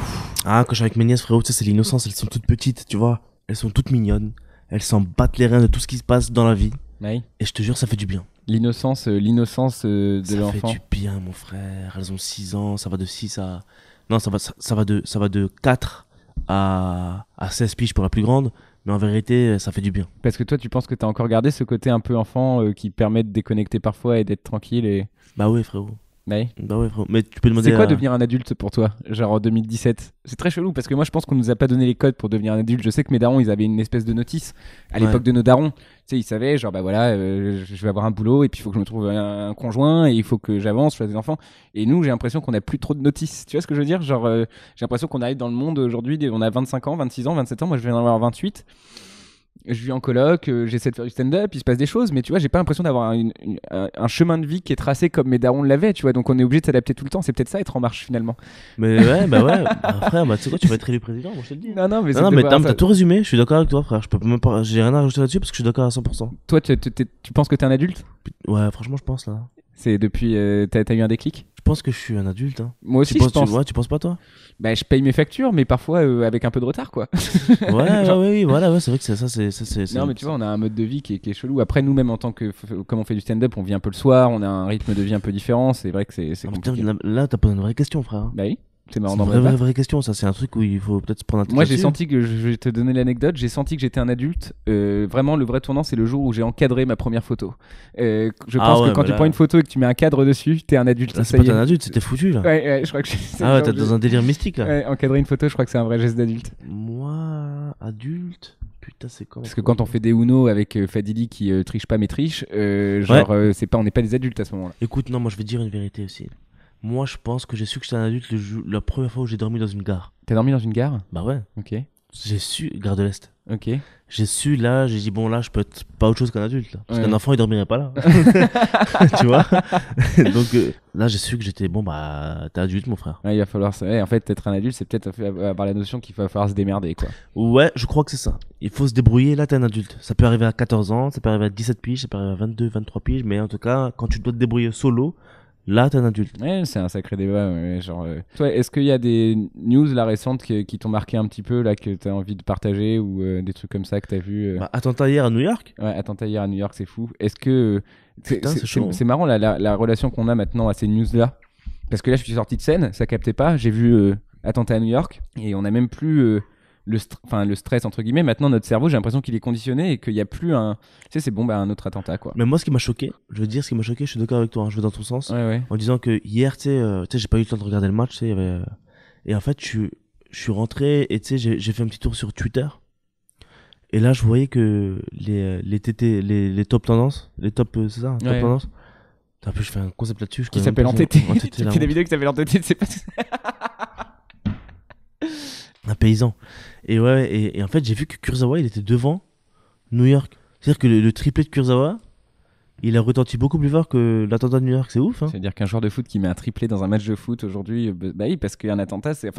Ah, quand je suis avec mes nièces, frérot, tu sais, c'est l'innocence, elles sont toutes petites, tu vois. Elles sont toutes mignonnes, elles s'en battent les reins de tout ce qui se passe dans la vie. Ouais. Et je te jure, ça fait du bien. L'innocence de l'enfant. Ça fait du bien, mon frère. Elles ont 6 ans, ça va de 6 à... Non, ça va de 4 à 16 piges pour la plus grande. Mais en vérité, ça fait du bien. Parce que toi, tu penses que t'as encore gardé ce côté un peu enfant qui permet de déconnecter parfois et d'être tranquille et... Bah oui, frérot. Ouais. Bah ouais, frérot. Mais tu peux demander. C'est quoi devenir un adulte pour toi? Genre en 2017? C'est très chelou parce que moi je pense qu'on nous a pas donné les codes pour devenir un adulte. Je sais que mes darons ils avaient une espèce de notice à l'époque de nos darons. Tu sais, ils savaient genre bah voilà, je vais avoir un boulot et puis il faut que je me trouve un conjoint et il faut que j'avance, je fasse des enfants. Et nous j'ai l'impression qu'on a plus trop de notices. Tu vois ce que je veux dire? Genre j'ai l'impression qu'on arrive dans le monde aujourd'hui, on a 25 ans, 26 ans, 27 ans. Moi je viens d'en avoir 28. Je vis en coloc, j'essaie de faire du stand-up, il se passe des choses, mais tu vois, j'ai pas l'impression d'avoir un chemin de vie qui est tracé comme mes darons l'avaient, tu vois, donc on est obligé de s'adapter tout le temps. C'est peut-être ça être en marche finalement. Mais ouais, bah ouais, frère, bah tu sais quoi, tu vas être élu président, moi je te le dis. Non, mais t'as tout résumé, je suis d'accord avec toi, frère. Je peux même pas, j'ai rien à rajouter là-dessus parce que je suis d'accord à 100%. Toi, tu penses que t'es un adulte? Ouais, franchement, je pense là. C'est depuis, t'as eu un déclic? Je pense que je suis un adulte. Hein. Moi aussi, je pense. Ouais, tu penses pas toi? Bah, je paye mes factures, mais parfois avec un peu de retard, quoi. Oui, voilà, ouais, c'est vrai que c'est ça. Non, mais tu vois, on a un mode de vie qui est chelou. Après, nous-mêmes, en tant que, comme on fait du stand-up, on vit un peu le soir, on a un rythme de vie un peu différent. C'est vrai que c'est compliqué. Là, t'as posé une vraie question, frère. Bah oui. C'est marrant. C'est une vraie question, ça. C'est un truc où il faut peut-être se prendre un temps. Moi, j'ai senti que, je vais te donner l'anecdote, j'ai senti que j'étais un adulte. Vraiment, le vrai tournant, c'est le jour où j'ai encadré ma première photo. Je pense que quand tu prends une photo et que tu mets un cadre dessus, t'es un adulte. Là, c'est pas un adulte, c'était foutu, là. Ouais, je crois que Ah ouais, t'es dans un délire mystique, là. Ouais, encadrer une photo, je crois que c'est un vrai geste d'adulte. Moi, adulte. Putain, c'est quoi? Parce que quand on fait des Uno avec Fadili qui triche pas mais triche, c'est pas, on n'est pas des adultes à ce moment-là. Écoute, non, moi je vais te dire une vérité aussi. Moi, je pense que j'ai su que j'étais un adulte la première fois où j'ai dormi dans une gare. T'as dormi dans une gare? Bah ouais. Ok. J'ai su, gare de l'Est. Ok. J'ai su là, j'ai dit bon là, je peux être pas autre chose qu'un adulte là. Parce qu'un enfant il dormirait pas là. Tu vois? Donc là, j'ai su que j'étais bon bah t'es adulte mon frère. Ouais, il va falloir ça. Ouais, en fait, être un adulte, c'est peut-être avoir la notion qu'il va falloir se démerder quoi. Ouais, je crois que c'est ça. Il faut se débrouiller, là t'es un adulte. Ça peut arriver à 14 ans, ça peut arriver à 17 piges, ça peut arriver à 22, 23 piges, mais en tout cas, quand tu dois te débrouiller solo, là, t'es un adulte. Ouais, c'est un sacré débat. Ouais, genre, toi, est-ce qu'il y a des news là récentes qui t'ont marqué un petit peu, là, que t'as envie de partager ou des trucs comme ça que t'as vu Bah, attentat hier à New York. Ouais, attentat hier à New York, c'est fou. Est-ce que Putain, c'est marrant la relation qu'on a maintenant à ces news là? Parce que là, je suis sorti de scène, ça captait pas. J'ai vu attentat à New York et on a même plus le stress entre guillemets. Maintenant, notre cerveau, j'ai l'impression qu'il est conditionné et qu'il y a plus un, tu sais, c'est bon, bah un autre attentat quoi. Mais moi, ce qui m'a choqué, je veux dire, ce qui m'a choqué, je suis d'accord avec toi, hein, je vais dans ton sens, en disant que hier, tu sais, j'ai pas eu le temps de regarder le match, tu sais, il y avait, et en fait, je suis rentré et tu sais, j'ai fait un petit tour sur Twitter. Et là, je voyais que les top tendances, les top, c'est ça, top tendances. En plus, je fais un concept là-dessus. Qui s'appelle Entêté. Tu fais des vidéos qui s'appellent Entêté, c'est pas. Un paysan. Et ouais, et en fait, j'ai vu que Kurzawa, il était devant New York. C'est-à-dire que le triplé de Kurzawa, il a retenti beaucoup plus fort que l'attentat de New York, c'est ouf. Hein. C'est-à-dire qu'un joueur de foot qui met un triplé dans un match de foot aujourd'hui, bah oui, parce qu'un attentat, c'est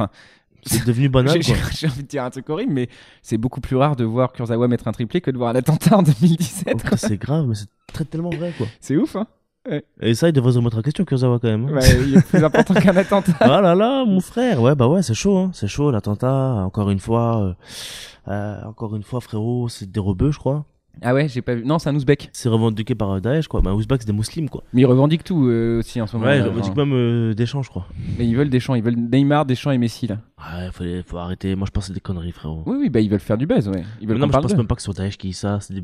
devenu banal. J'ai envie de dire un truc horrible, mais c'est beaucoup plus rare de voir Kurzawa mettre un triplé que de voir un attentat en 2017. Oh, c'est grave, mais c'est tellement vrai, quoi. C'est ouf, hein. Ouais. Et ça, il devrait se remettre en question, Kurzawa, quand même. Hein. Ouais, il est plus important qu'un attentat. Ah là là, mon frère. Ouais, bah ouais, c'est chaud, hein. C'est chaud, l'attentat. Encore une fois, frérot, c'est des rebeux, je crois. Ah ouais, j'ai pas vu. Non, c'est un Ouzbek. C'est revendiqué par Daesh, quoi. Bah, Ouzbek, c'est des musulmans, quoi. Mais ils revendiquent tout aussi en ce moment. Ouais, ils revendiquent même Deschamps, je crois. Mais ils veulent Deschamps, ils veulent Neymar, Deschamps et Messi, là. Ouais, faut arrêter. Moi, je pense que c'est des conneries, frérot. Oui, bah ils veulent faire du buzz, ouais. Ils veulent non, mais je pense même pas que sur Daesh qui dit ça. C'est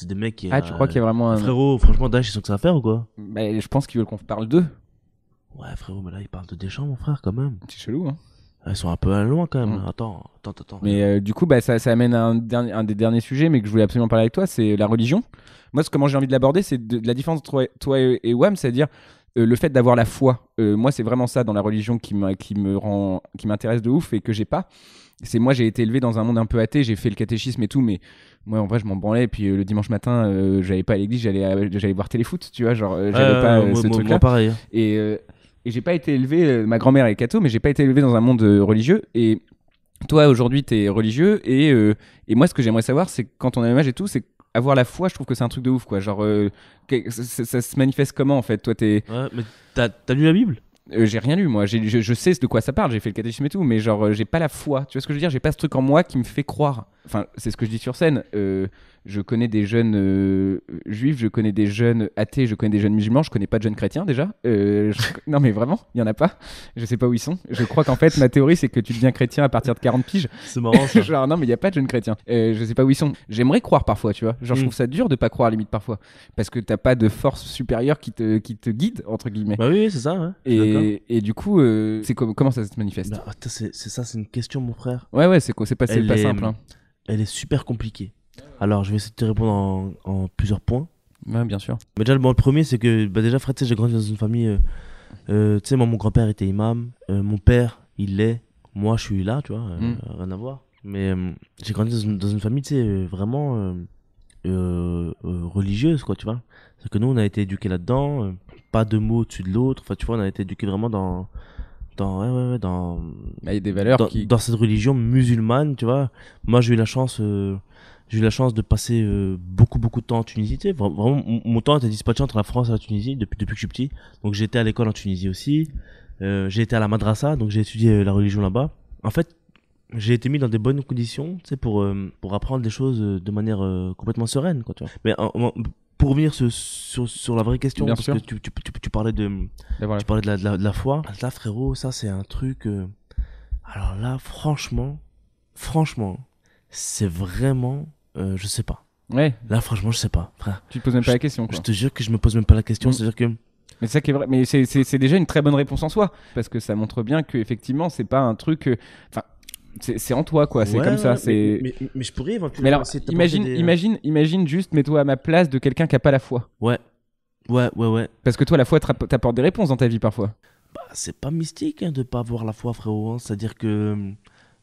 des mecs qui. Ah, tu crois qu'il y a vraiment un. Frérot, franchement, Daesh, ils sont que ça à faire ou quoi? Bah, je pense qu'ils veulent qu'on parle d'eux. Ouais, frérot, mais là, ils parlent de Deschamps, mon frère, quand même. C'est chelou, hein. Ils sont un peu loin quand même. Attends. Mais du coup, bah, ça amène à un des derniers sujets, mais que je voulais absolument parler avec toi, c'est la religion. Moi, comment j'ai envie de l'aborder, c'est de la différence entre toi et Wam, c'est-à-dire le fait d'avoir la foi. Moi, c'est vraiment ça dans la religion qui m'intéresse de ouf et que j'ai pas. C'est moi, j'ai été élevé dans un monde un peu athée, j'ai fait le catéchisme et tout, mais moi, en vrai, je m'en branlais. Et puis le dimanche matin, j'allais pas à l'église, j'allais voir téléfoot, tu vois, genre, j'avais pas ce truc-là. Moi, pareil. Et j'ai pas été élevé, ma grand-mère est catho, mais j'ai pas été élevé dans un monde religieux. Et toi, aujourd'hui, t'es religieux. Et moi, ce que j'aimerais savoir, c'est que quand on a le même âge et tout, c'est avoir la foi, je trouve que c'est un truc de ouf, quoi. Genre, ça se manifeste comment, en fait? Toi, Ouais, mais t'as lu la Bible? J'ai rien lu, moi. Je sais de quoi ça parle, j'ai fait le catéchisme et tout, mais genre, j'ai pas la foi. Tu vois ce que je veux dire? J'ai pas ce truc en moi qui me fait croire. Enfin, c'est ce que je dis sur scène. Je connais des jeunes juifs, je connais des jeunes athées, je connais des jeunes musulmans, je connais pas de jeunes chrétiens déjà. Non, mais vraiment, il y en a pas. Je sais pas où ils sont. Je crois qu'en fait, ma théorie, c'est que tu deviens chrétien à partir de 40 piges. C'est marrant, ça. Genre, non, mais il y a pas de jeunes chrétiens. Je sais pas où ils sont. J'aimerais croire parfois, tu vois. Genre, je trouve ça dur de pas croire, limite, parfois. Parce que t'as pas de force supérieure qui te guide, entre guillemets. Bah oui, c'est ça, ouais. Et du coup, comment ça se manifeste? Bah, c'est une question, mon frère. Ouais, c'est pas simple. Hein. Elle est super compliquée. Alors, je vais essayer de te répondre en plusieurs points. Ouais, bien sûr. Mais déjà, le premier, c'est que déjà, frère, tu sais, j'ai grandi dans une famille. Tu sais, moi, mon grand-père était imam. Mon père, il l'est. Moi, je suis là, tu vois. Rien à voir. Mais j'ai grandi dans une famille, tu sais, vraiment religieuse, quoi, tu vois. C'est que nous, on a été éduqués là-dedans. Pas de mots au-dessus de l'autre. Enfin, tu vois, on a été éduqués vraiment dans il y a des valeurs dans cette religion musulmane, tu vois. Moi, j'ai eu la chance de passer beaucoup de temps en Tunisie, tu sais. Vraiment, mon temps était dispatché entre la France et la Tunisie depuis que je suis petit. Donc j'étais à l'école en Tunisie aussi. J'ai été à la madrasa, donc j'ai étudié la religion là-bas. En fait, j'ai été mis dans des bonnes conditions, tu sais, pour apprendre des choses de manière complètement sereine, quoi, tu vois. Mais pour revenir sur la vraie question, bien parce sûr. que tu parlais de la foi. Là, frérot, ça c'est un truc. Alors là, franchement, c'est vraiment, je sais pas. Ouais. Là, franchement, je sais pas, frère. Tu te poses même pas la question, quoi. Je te jure que je me pose même pas la question. C'est-à-dire que. Mais c'est ça qui est vrai. Mais c'est déjà une très bonne réponse en soi, parce que ça montre bien que effectivement, c'est pas un truc. Enfin. C'est en toi, quoi. C'est comme ça. Mais je pourrais éventuellement. Mais alors, imagine juste, mets-toi à ma place de quelqu'un qui a pas la foi. Ouais. Parce que toi, la foi t'apporte des réponses dans ta vie parfois. Bah, c'est pas mystique de pas avoir la foi, frérot. Hein. C'est-à-dire que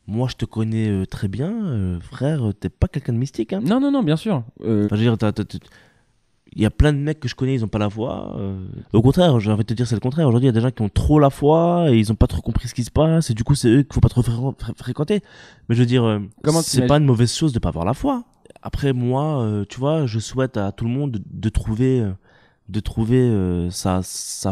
moi, je te connais très bien, frère. T'es pas quelqu'un de mystique. Hein. Non, bien sûr. Enfin, je veux dire, il y a plein de mecs que je connais, ils ont pas la foi. Au contraire, j'ai envie de te dire, c'est le contraire. Aujourd'hui, il y a des gens qui ont trop la foi et ils ont pas trop compris ce qui se passe. Et du coup, c'est eux qu'il faut pas trop fréquenter. Mais je veux dire, c'est pas une mauvaise chose de pas avoir la foi. Après, moi, tu vois, je souhaite à tout le monde de trouver sa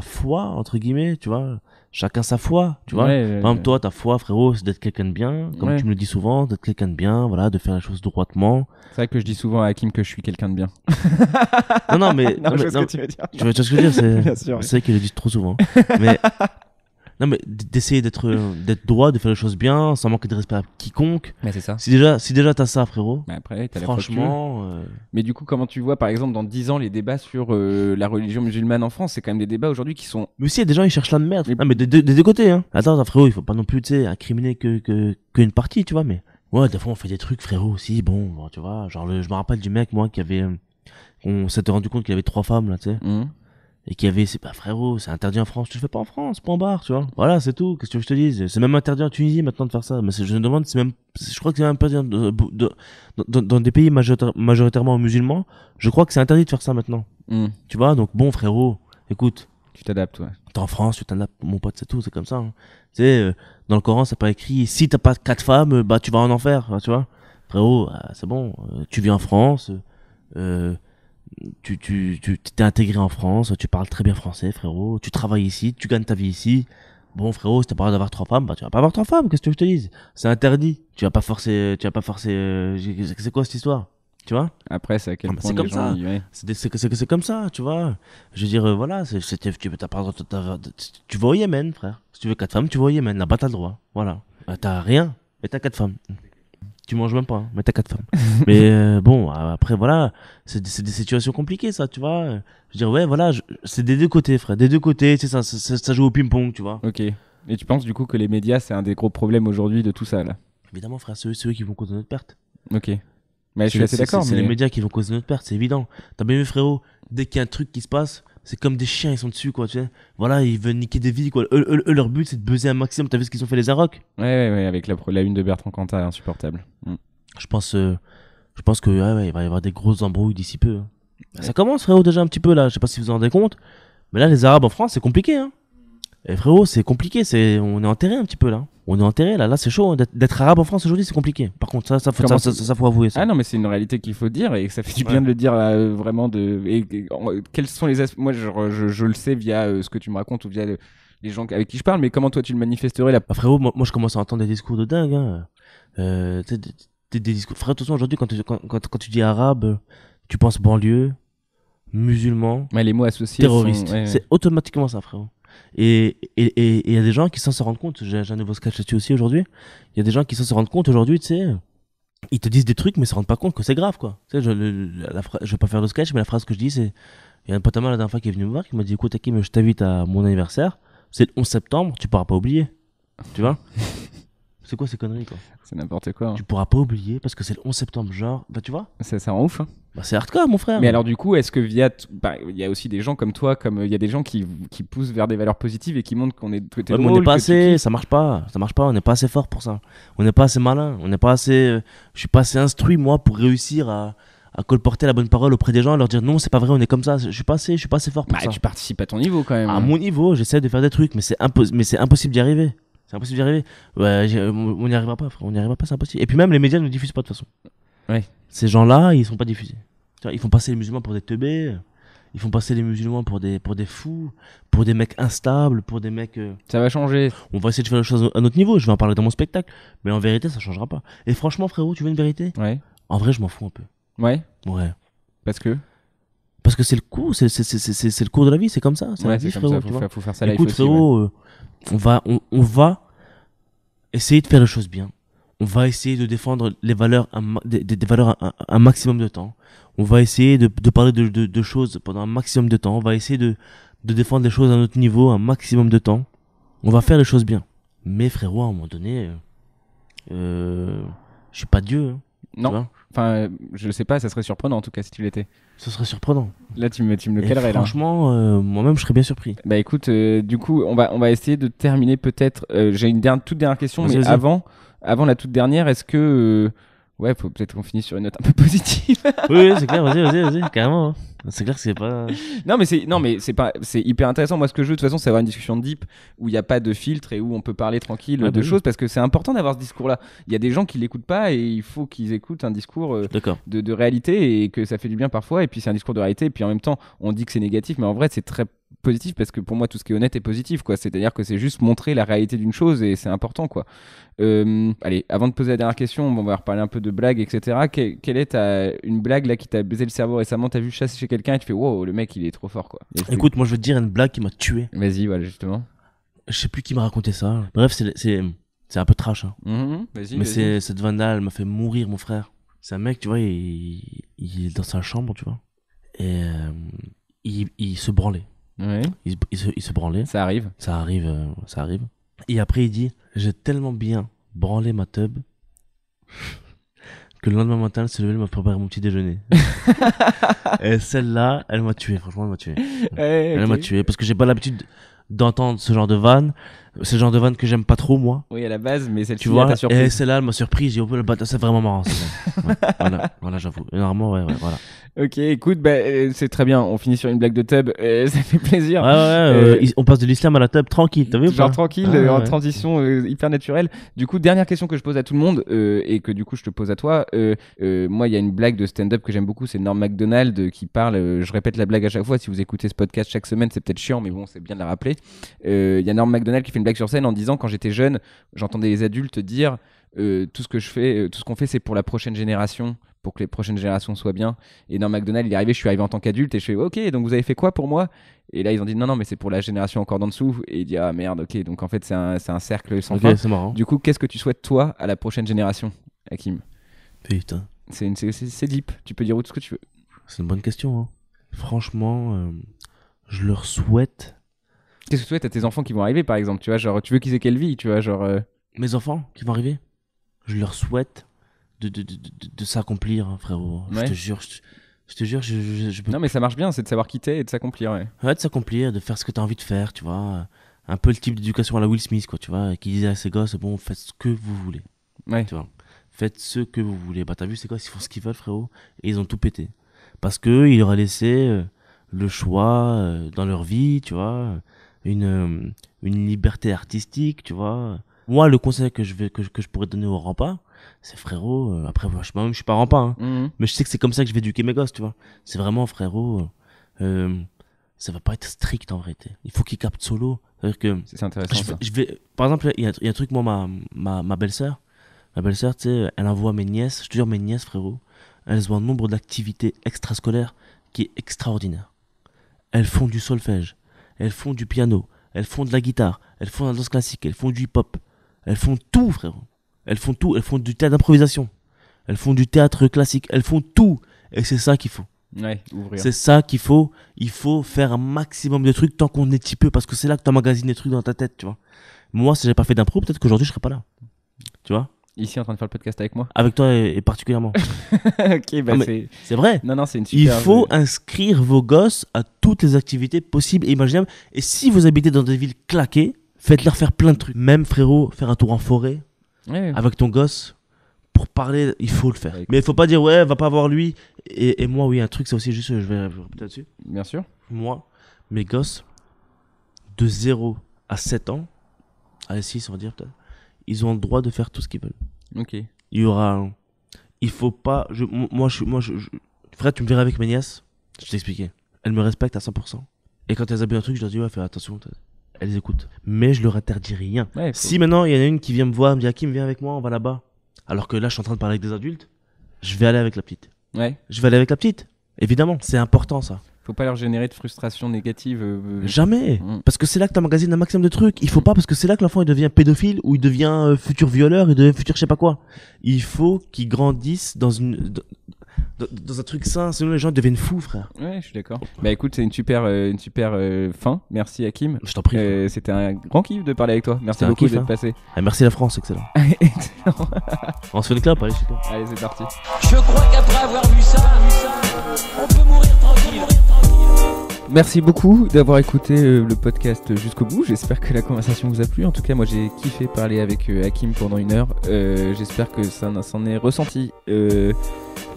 foi, entre guillemets, tu vois. Chacun sa foi, tu vois. Par exemple, toi, ta foi, frérot, c'est d'être quelqu'un de bien, comme tu me le dis souvent, d'être quelqu'un de bien, voilà, de faire les choses droitement. C'est vrai que je dis souvent à Hakim que je suis quelqu'un de bien. non, mais je sais ce que tu veux dire. Tu vois ce que je veux dire, c'est bien sûr, c'est vrai qu'il le dit trop souvent. Mais non, mais d'essayer d'être droit, de faire les choses bien, sans manquer de respect à quiconque. Mais c'est ça. Si déjà t'as ça, frérot. Mais après, t'as franchement. Mais du coup, comment tu vois, par exemple, dans 10 ans, les débats sur la religion musulmane en France, c'est quand même des débats aujourd'hui qui sont. Mais aussi, il y a des gens, ils cherchent la merde. Ah, mais des deux côtés, hein. Attends, frérot, il faut pas non plus, tu sais, incriminer qu'une partie, tu vois, mais. Ouais, des fois, on fait des trucs, frérot, aussi, bon, tu vois. Genre, je me rappelle du mec, moi, on s'était rendu compte qu'il y avait 3 femmes, là, tu sais. et qu'il y avait, c'est pas frérot, c'est interdit en France, tu le fais pas en France, point barre, tu vois. Voilà, c'est tout. Qu'est-ce que je te dise? C'est même interdit en Tunisie maintenant de faire ça. Mais je me demande, je crois que c'est même interdit dans des pays majoritairement musulmans. Je crois que c'est interdit de faire ça maintenant. Tu vois, donc bon, frérot, écoute. Tu t'adaptes, ouais. T'es en France, tu t'adaptes, mon pote, c'est tout, c'est comme ça. Hein. Tu sais, dans le Coran, c'est pas écrit, si t'as pas 4 femmes, bah tu vas en enfer, tu vois. Frérot, c'est bon, tu vis en France, tu t'es intégré en France, tu parles très bien français, frérot, tu travailles ici, tu gagnes ta vie ici. Bon, frérot, si t'as pas le droit d'avoir 3 femmes, bah tu vas pas avoir 3 femmes, qu'est-ce que je te dise? C'est interdit. Tu vas pas forcer, c'est quoi cette histoire? Tu vois? Après, c'est à quel point c'est comme ça. Ouais. C'est comme ça, tu vois. Je veux dire, voilà, t'as pas le droit tu vas au Yémen, frère. Si tu veux 4 femmes, tu vas au Yémen. Là-bas, t'as le droit. Voilà. T'as rien, mais t'as 4 femmes. Tu manges même pas, hein, mais t'as 4 femmes. Mais bon, après, voilà, c'est des situations compliquées, ça, tu vois. Je veux dire, ouais, voilà, c'est des deux côtés, frère. Des deux côtés, tu sais, ça joue au ping-pong, tu vois. Ok. Et tu penses, du coup, que les médias, c'est un des gros problèmes aujourd'hui de tout ça, là? Évidemment, frère, c'est eux qui vont causer notre perte. Ok. Mais je suis assez d'accord. C'est les médias qui vont causer notre perte, c'est évident. T'as bien vu, frérot, dès qu'il y a un truc qui se passe, c'est comme des chiens, ils sont dessus, quoi, tu sais. Voilà, ils veulent niquer des vies, quoi. Eux, leur but, c'est de buzzer un maximum. T'as vu ce qu'ils ont fait les Arocs? Ouais, avec la une de Bertrand Cantat, insupportable. Je pense que ouais, il va y avoir des grosses embrouilles d'ici peu. Hein. Ouais. Ça commence, frérot, déjà un petit peu, là. Je sais pas si vous en rendez compte. Mais là, les Arabes en France, c'est compliqué, hein. Et frérot, c'est compliqué, on est enterré un petit peu, là. On est enterré, là c'est chaud. D'être arabe en France aujourd'hui, c'est compliqué. Par contre, ça faut avouer. Ça. Ah non, mais c'est une réalité qu'il faut dire et ça fait du bien de le dire vraiment. Quels sont les aspects. Moi, je le sais via ce que tu me racontes ou via les gens avec qui je parle, mais comment toi tu le manifesterais là? Bah, frérot, moi je commence à entendre des discours de dingue. Hein. Des discours. Frérot, attention, aujourd'hui, quand tu dis arabe, tu penses banlieue, musulman, ouais, les mots associés terroriste. C'est automatiquement ça, frérot. Et il y a des gens qui sans se rendre compte, j'ai un nouveau sketch là-dessus aussi aujourd'hui, il y a des gens qui sans se rendre compte aujourd'hui, tu sais, ils te disent des trucs mais ils se rendent pas compte que c'est grave, quoi. Tu sais, je vais pas faire le sketch, mais la phrase que je dis, c'est, il y a un pote à moi la dernière fois qui est venu me voir, qui m'a dit, écoute Hakim, je t'invite à mon anniversaire, c'est le 11 septembre, tu pourras pas oublier, tu vois. C'est quoi ces conneries, quoi? C'est n'importe quoi. Hein. Tu pourras pas oublier parce que c'est le 11 septembre, genre, bah tu vois. Ça rend ouf, hein. Bah c'est hardcore, mon frère. Mais alors du coup, est-ce que il y a aussi des gens comme toi, comme il y a des gens qui poussent vers des valeurs positives et qui montrent qu'on est drôle, on n'est pas assez, ça marche pas, on n'est pas assez fort pour ça. On n'est pas assez malin, on n'est pas assez, je suis pas assez instruit moi pour réussir à colporter la bonne parole auprès des gens, à leur dire non, c'est pas vrai, on est comme ça. Je suis pas assez fort pour ça. Tu participes à ton niveau quand même. À mon niveau, j'essaie de faire des trucs, mais c'est impossible d'y arriver. C'est impossible d'y arriver. Ouais, on n'y arrivera pas, frère. On n'y arrivera pas, c'est impossible. Et puis même les médias ne diffusent pas de toute façon. Ouais. Ces gens-là, ils sont pas diffusés. Ils font passer les musulmans pour des teubés, ils font passer les musulmans pour des fous, pour des mecs instables, pour des mecs... Ça va changer. On va essayer de faire les choses à notre niveau, je vais en parler dans mon spectacle, mais en vérité, ça changera pas. Et franchement, frérot, tu veux une vérité? Ouais. En vrai, je m'en fous un peu. Ouais. Ouais. Parce que c'est le cours, c'est le cours de la vie, c'est comme ça. C'est la vie, frérot, faut faire ça live. Écoute, frérot, on va essayer de faire les choses bien. On va essayer de défendre les valeurs, des valeurs un maximum de temps. On va essayer de parler de choses pendant un maximum de temps. On va essayer de défendre les choses à notre niveau un maximum de temps. On va faire les choses bien. Mais frérot, à un moment donné, je suis pas Dieu. Hein, non. Enfin, je sais pas, ça serait surprenant en tout cas si tu l'étais. Ce serait surprenant. Là, tu me le calerais là. Franchement, moi-même, je serais bien surpris. Bah écoute, du coup, on va essayer de terminer peut-être. J'ai une toute dernière question, mais avant la toute dernière, est-ce que ouais, faut peut-être qu'on finisse sur une note un peu positive. Oui, c'est clair, vas-y, carrément. Hein. C'est clair que c'est pas. Non, mais c'est hyper intéressant. Moi, ce que je veux, de toute façon, c'est avoir une discussion deep où il n'y a pas de filtre et où on peut parler tranquille de choses parce que c'est important d'avoir ce discours-là. Il y a des gens qui l'écoutent pas et il faut qu'ils écoutent un discours de réalité et que ça fait du bien parfois. Et puis, c'est un discours de réalité. Et puis, en même temps, on dit que c'est négatif, mais en vrai, c'est très positif parce que pour moi, tout ce qui est honnête est positif, quoi. C'est-à-dire que c'est juste montrer la réalité d'une chose et c'est important, quoi. Allez, avant de poser la dernière question, on va reparler un peu de blagues, etc. Quelle est une blague là qui t'a baisé le cerveau récemment? T'as vu chasser chez quelqu'un et tu fais wow, le mec il est trop fort, quoi. Écoute, moi je vais te dire une blague qui m'a tué. Vas-y, voilà, justement. Je sais plus qui m'a raconté ça. Bref, c'est un peu trash. Hein. Vas-y. Mais cette vanne-là, elle m'a fait mourir, mon frère. C'est un mec, tu vois, il est dans sa chambre, tu vois, et il se branlait. Ouais. Il se branlait. Ça arrive. Ça arrive. Et après, il dit, j'ai tellement bien branlé ma teub que le lendemain matin, elle s'est levée, elle m'a préparé mon petit déjeuner. Et celle-là, elle m'a tué, franchement, elle m'a tué. Elle m'a tué, parce que j'ai pas l'habitude d'entendre ce genre de vanne. C'est le genre de vanne que j'aime pas trop, moi. Oui, à la base, mais celle-ci, Tu vois, t'a surpris. et celle-là, elle m'a surpris. J'ai dit, oh, le bâtard, c'est vraiment marrant. Ouais, voilà, j'avoue. Normalement, ouais, voilà. Ok, écoute, c'est très bien. On finit sur une blague de tub. Ça fait plaisir. On passe de l'islam à la tub tranquille, t'as vu? Genre tranquille, en transition hyper naturelle. Du coup, dernière question que je pose à tout le monde et que du coup je te pose à toi. Moi, il y a une blague de stand-up que j'aime beaucoup, c'est Norm Macdonald qui parle. Je répète la blague à chaque fois. Si vous écoutez ce podcast chaque semaine, c'est peut-être chiant, mais bon, c'est bien de la rappeler. Il y a Norm Macdonald qui fait une blague sur scène en disant, quand j'étais jeune, j'entendais les adultes dire tout ce que je fais, tout ce qu'on fait, c'est pour la prochaine génération, pour que les prochaines générations soient bien. Et dans McDonald's, il est arrivé, je suis arrivé en tant qu'adulte et je fais ok, donc vous avez fait quoi pour moi? Et là ils ont dit non mais c'est pour la génération encore d'en dessous. Et il dit ah merde, ok, donc en fait c'est un cercle sans fin. C'est marrant. Du coup, qu'est-ce que tu souhaites toi à la prochaine génération, Hakim? Putain, c'est deep, tu peux dire tout ce que tu veux. c'est une bonne question, hein. Franchement, je leur souhaite. Qu'est-ce que tu souhaites à tes enfants qui vont arriver, par exemple? Tu vois, genre, tu veux qu'ils aient quelle vie? Tu vois, genre. Mes enfants qui vont arriver, je leur souhaite de s'accomplir, hein, frérot. Ouais. Je te jure, je peux. Non, mais ça marche bien, c'est de savoir quitter et de s'accomplir, ouais. Ouais, de s'accomplir, de faire ce que t'as envie de faire, tu vois. Un peu le type d'éducation à la Will Smith, quoi, tu vois, qui disait à ses gosses, bon, faites ce que vous voulez. Ouais. Tu vois. Faites ce que vous voulez. Bah, t'as vu, c'est quoi? Ils font ce qu'ils veulent, frérot. Et ils ont tout pété. Parce que il leur a laissé le choix dans leur vie, tu vois. Une liberté artistique, tu vois. Moi, le conseil que je pourrais donner au rampart, c'est frérot, après, moi, je suis pas rampart, hein, mais je sais que c'est comme ça que je vais éduquer mes gosses, tu vois. C'est vraiment, frérot, ça va pas être strict en vérité. Il faut qu'ils captent solo. C'est-à-dire que. C'est intéressant. Par exemple, il y a un truc, moi, ma belle-sœur, tu sais, elle envoie mes nièces, je te jure, mes nièces, frérot, elles ont un nombre d'activités extrascolaires qui est extraordinaire. Elles font du solfège, elles font du piano, elles font de la guitare, elles font de la danse classique, elles font du hip-hop. Elles font tout, frérot. Elles font tout. Elles font du théâtre d'improvisation. Elles font du théâtre classique. Elles font tout. Et c'est ça qu'il faut. Ouais, ouvrir. C'est ça qu'il faut. Il faut faire un maximum de trucs tant qu'on est petit peu. Parce que c'est là que tu emmagasines des trucs dans ta tête, tu vois. Moi, si j'avais pas fait d'impro, peut-être qu'aujourd'hui, je serais pas là. Tu vois? Ici, en train de faire le podcast avec moi. Avec toi et particulièrement. Ok, bah c'est vrai. Non, c'est une super. Il faut inscrire vos gosses à toutes les activités possibles et imaginables. Et si vous habitez dans des villes claquées, faites-leur faire plein de trucs. Même, frérot, faire un tour en forêt avec ton gosse pour parler, il faut le faire. Mais il faut pas dire, ouais, va pas voir lui. Et moi, oui, un truc, c'est aussi juste, je vais répéter là-dessus. Bien sûr. Moi, mes gosses, de 0 à 7 ans, à 6, on va dire peut-être, ils ont le droit de faire tout ce qu'ils veulent. Ok. Il y aura. Il faut pas. Frère, tu me verras avec mes nièces, je t'expliquais. Elles me respectent à 100%. Et quand elles habillent un truc, je leur dis, ouais, fais attention. Elles écoutent. Mais je leur interdis rien. Ouais, si maintenant il y en a une qui vient me voir, me dit Hakim, viens avec moi, on va là-bas. Alors que là, je suis en train de parler avec des adultes, je vais aller avec la petite. Ouais. Je vais aller avec la petite. Évidemment, c'est important ça. Faut pas leur générer de frustration négative. Jamais. Parce que c'est là que t'emmagasines un maximum de trucs. Il faut pas, parce que c'est là que l'enfant il devient pédophile ou il devient futur violeur, il devient futur je sais pas quoi. Il faut qu'il grandisse dans un truc sain, sinon les gens deviennent fous, frère. Ouais, je suis d'accord. Bah écoute, c'est une super fin. Merci Hakim. Je t'en prie. C'était un grand kiff de parler avec toi. Merci beaucoup d'être passé. Ah, merci la France, excellent. Excellent. On se fait une clap, allez, je sais pas. Allez, c'est parti. Je crois qu'après avoir vu ça, on peut mourir tranquille. Merci beaucoup d'avoir écouté le podcast jusqu'au bout. J'espère que la conversation vous a plu. En tout cas, moi j'ai kiffé parler avec Hakim pendant 1 heure. J'espère que ça s'en est ressenti.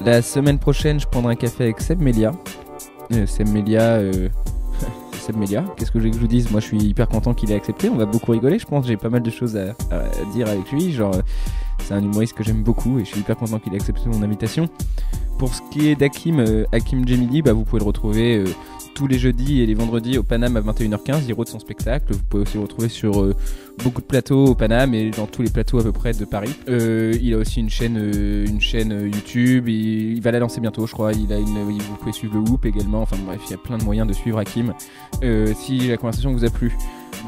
La semaine prochaine, je prendrai un café avec Seb Melia. Seb Melia, qu'est-ce que je vous dise? Moi je suis hyper content qu'il ait accepté. On va beaucoup rigoler, je pense. J'ai pas mal de choses à dire avec lui. Genre, c'est un humoriste que j'aime beaucoup et je suis hyper content qu'il ait accepté mon invitation. Pour ce qui est d'Hakim, Hakim Djemili, vous pouvez le retrouver tous les jeudis et les vendredis au Paname à 21h15, il rôde son spectacle. Vous pouvez aussi le retrouver sur beaucoup de plateaux au Paname et dans tous les plateaux à peu près de Paris. Il a aussi une chaîne YouTube, il va la lancer bientôt je crois. Vous pouvez suivre le Whoop également, enfin bref, il y a plein de moyens de suivre Hakim. Si la conversation vous a plu,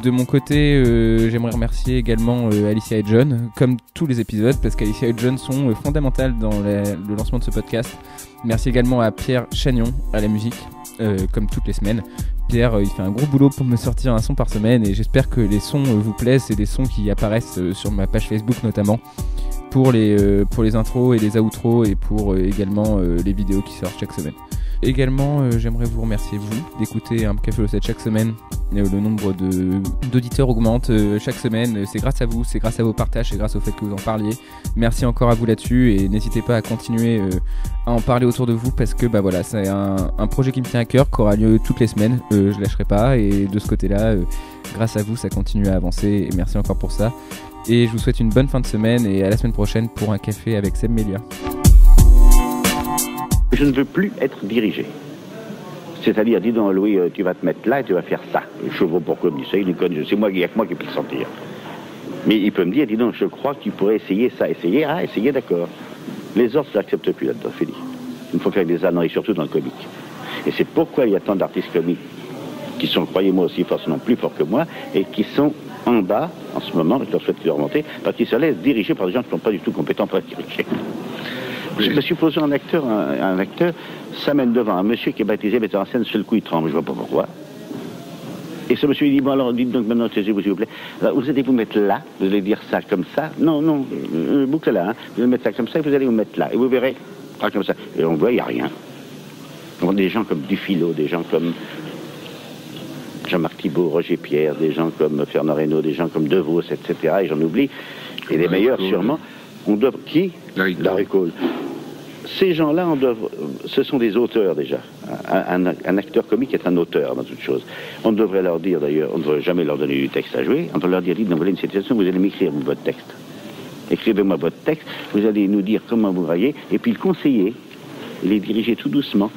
de mon côté, j'aimerais remercier également Alicia et John, comme tous les épisodes, parce qu'Alicia et John sont fondamentales dans le lancement de ce podcast. Merci également à Pierre Chagnon à la musique, comme toutes les semaines. Pierre, il fait un gros boulot pour me sortir un son par semaine et j'espère que les sons vous plaisent. C'est des sons qui apparaissent sur ma page Facebook notamment. pour les intros et les outros et pour également les vidéos qui sortent chaque semaine. Également, j'aimerais vous remercier, vous, d'écouter un Café Lossette chaque semaine. Le nombre d'auditeurs augmente chaque semaine. C'est grâce à vous, c'est grâce à vos partages, c'est grâce au fait que vous en parliez. Merci encore à vous là-dessus et n'hésitez pas à continuer à en parler autour de vous parce que bah voilà, c'est un projet qui me tient à cœur, qui aura lieu toutes les semaines. Je lâcherai pas et de ce côté-là, grâce à vous, ça continue à avancer et merci encore pour ça. Et je vous souhaite une bonne fin de semaine et à la semaine prochaine pour un café avec Seb Melia. Je ne veux plus être dirigé. C'est-à-dire, dis donc Louis, tu vas te mettre là et tu vas faire ça. Je ne vois pas pourquoi il me dit ça, il connaît, c'est moi, il n'y a que moi qui peux le sentir. Mais il peut me dire, dis donc, je crois que tu pourrais essayer ça, essayer, d'accord. Les autres, je n'accepte plus là-dedans, fini. Il faut faire des âneries, surtout dans le comique. Et c'est pourquoi il y a tant d'artistes comiques qui sont, croyez-moi aussi, forcément plus forts que moi, et qui sont en bas, en ce moment, je leur souhaite qu'ils remonter, parce qu'ils se laissent diriger par des gens qui ne sont pas du tout compétents pour être dirigés. Supposons un acteur s'amène devant un monsieur qui est baptisé metteur en scène, seul coup il tremble, je ne vois pas pourquoi. Et ce monsieur il dit, bon alors dites donc maintenant, taisez-vous s'il vous plaît, alors, vous allez vous mettre là, vous allez dire ça comme ça, non, boucle là, hein. Vous allez mettre ça comme ça, et vous allez vous mettre là, et vous verrez, comme ça, et on voit, il n'y a rien. Donc, des gens comme Dufilo, des gens comme Jean-Marc Thibault, Roger Pierre, des gens comme Fernand Reynaud, des gens comme De Vos, etc., et j'en oublie, et les meilleurs sûrement, on doit... Qui ? Larry Cole. Ces gens-là, ce sont des auteurs déjà. Un acteur comique est un auteur dans toute chose. On devrait leur dire d'ailleurs, on ne devrait jamais leur donner du texte à jouer, on devrait leur dire, dites, voilà une situation, vous allez m'écrire votre texte. Écrivez-moi votre texte, vous allez nous dire comment vous voyez, et puis le conseiller, les diriger tout doucement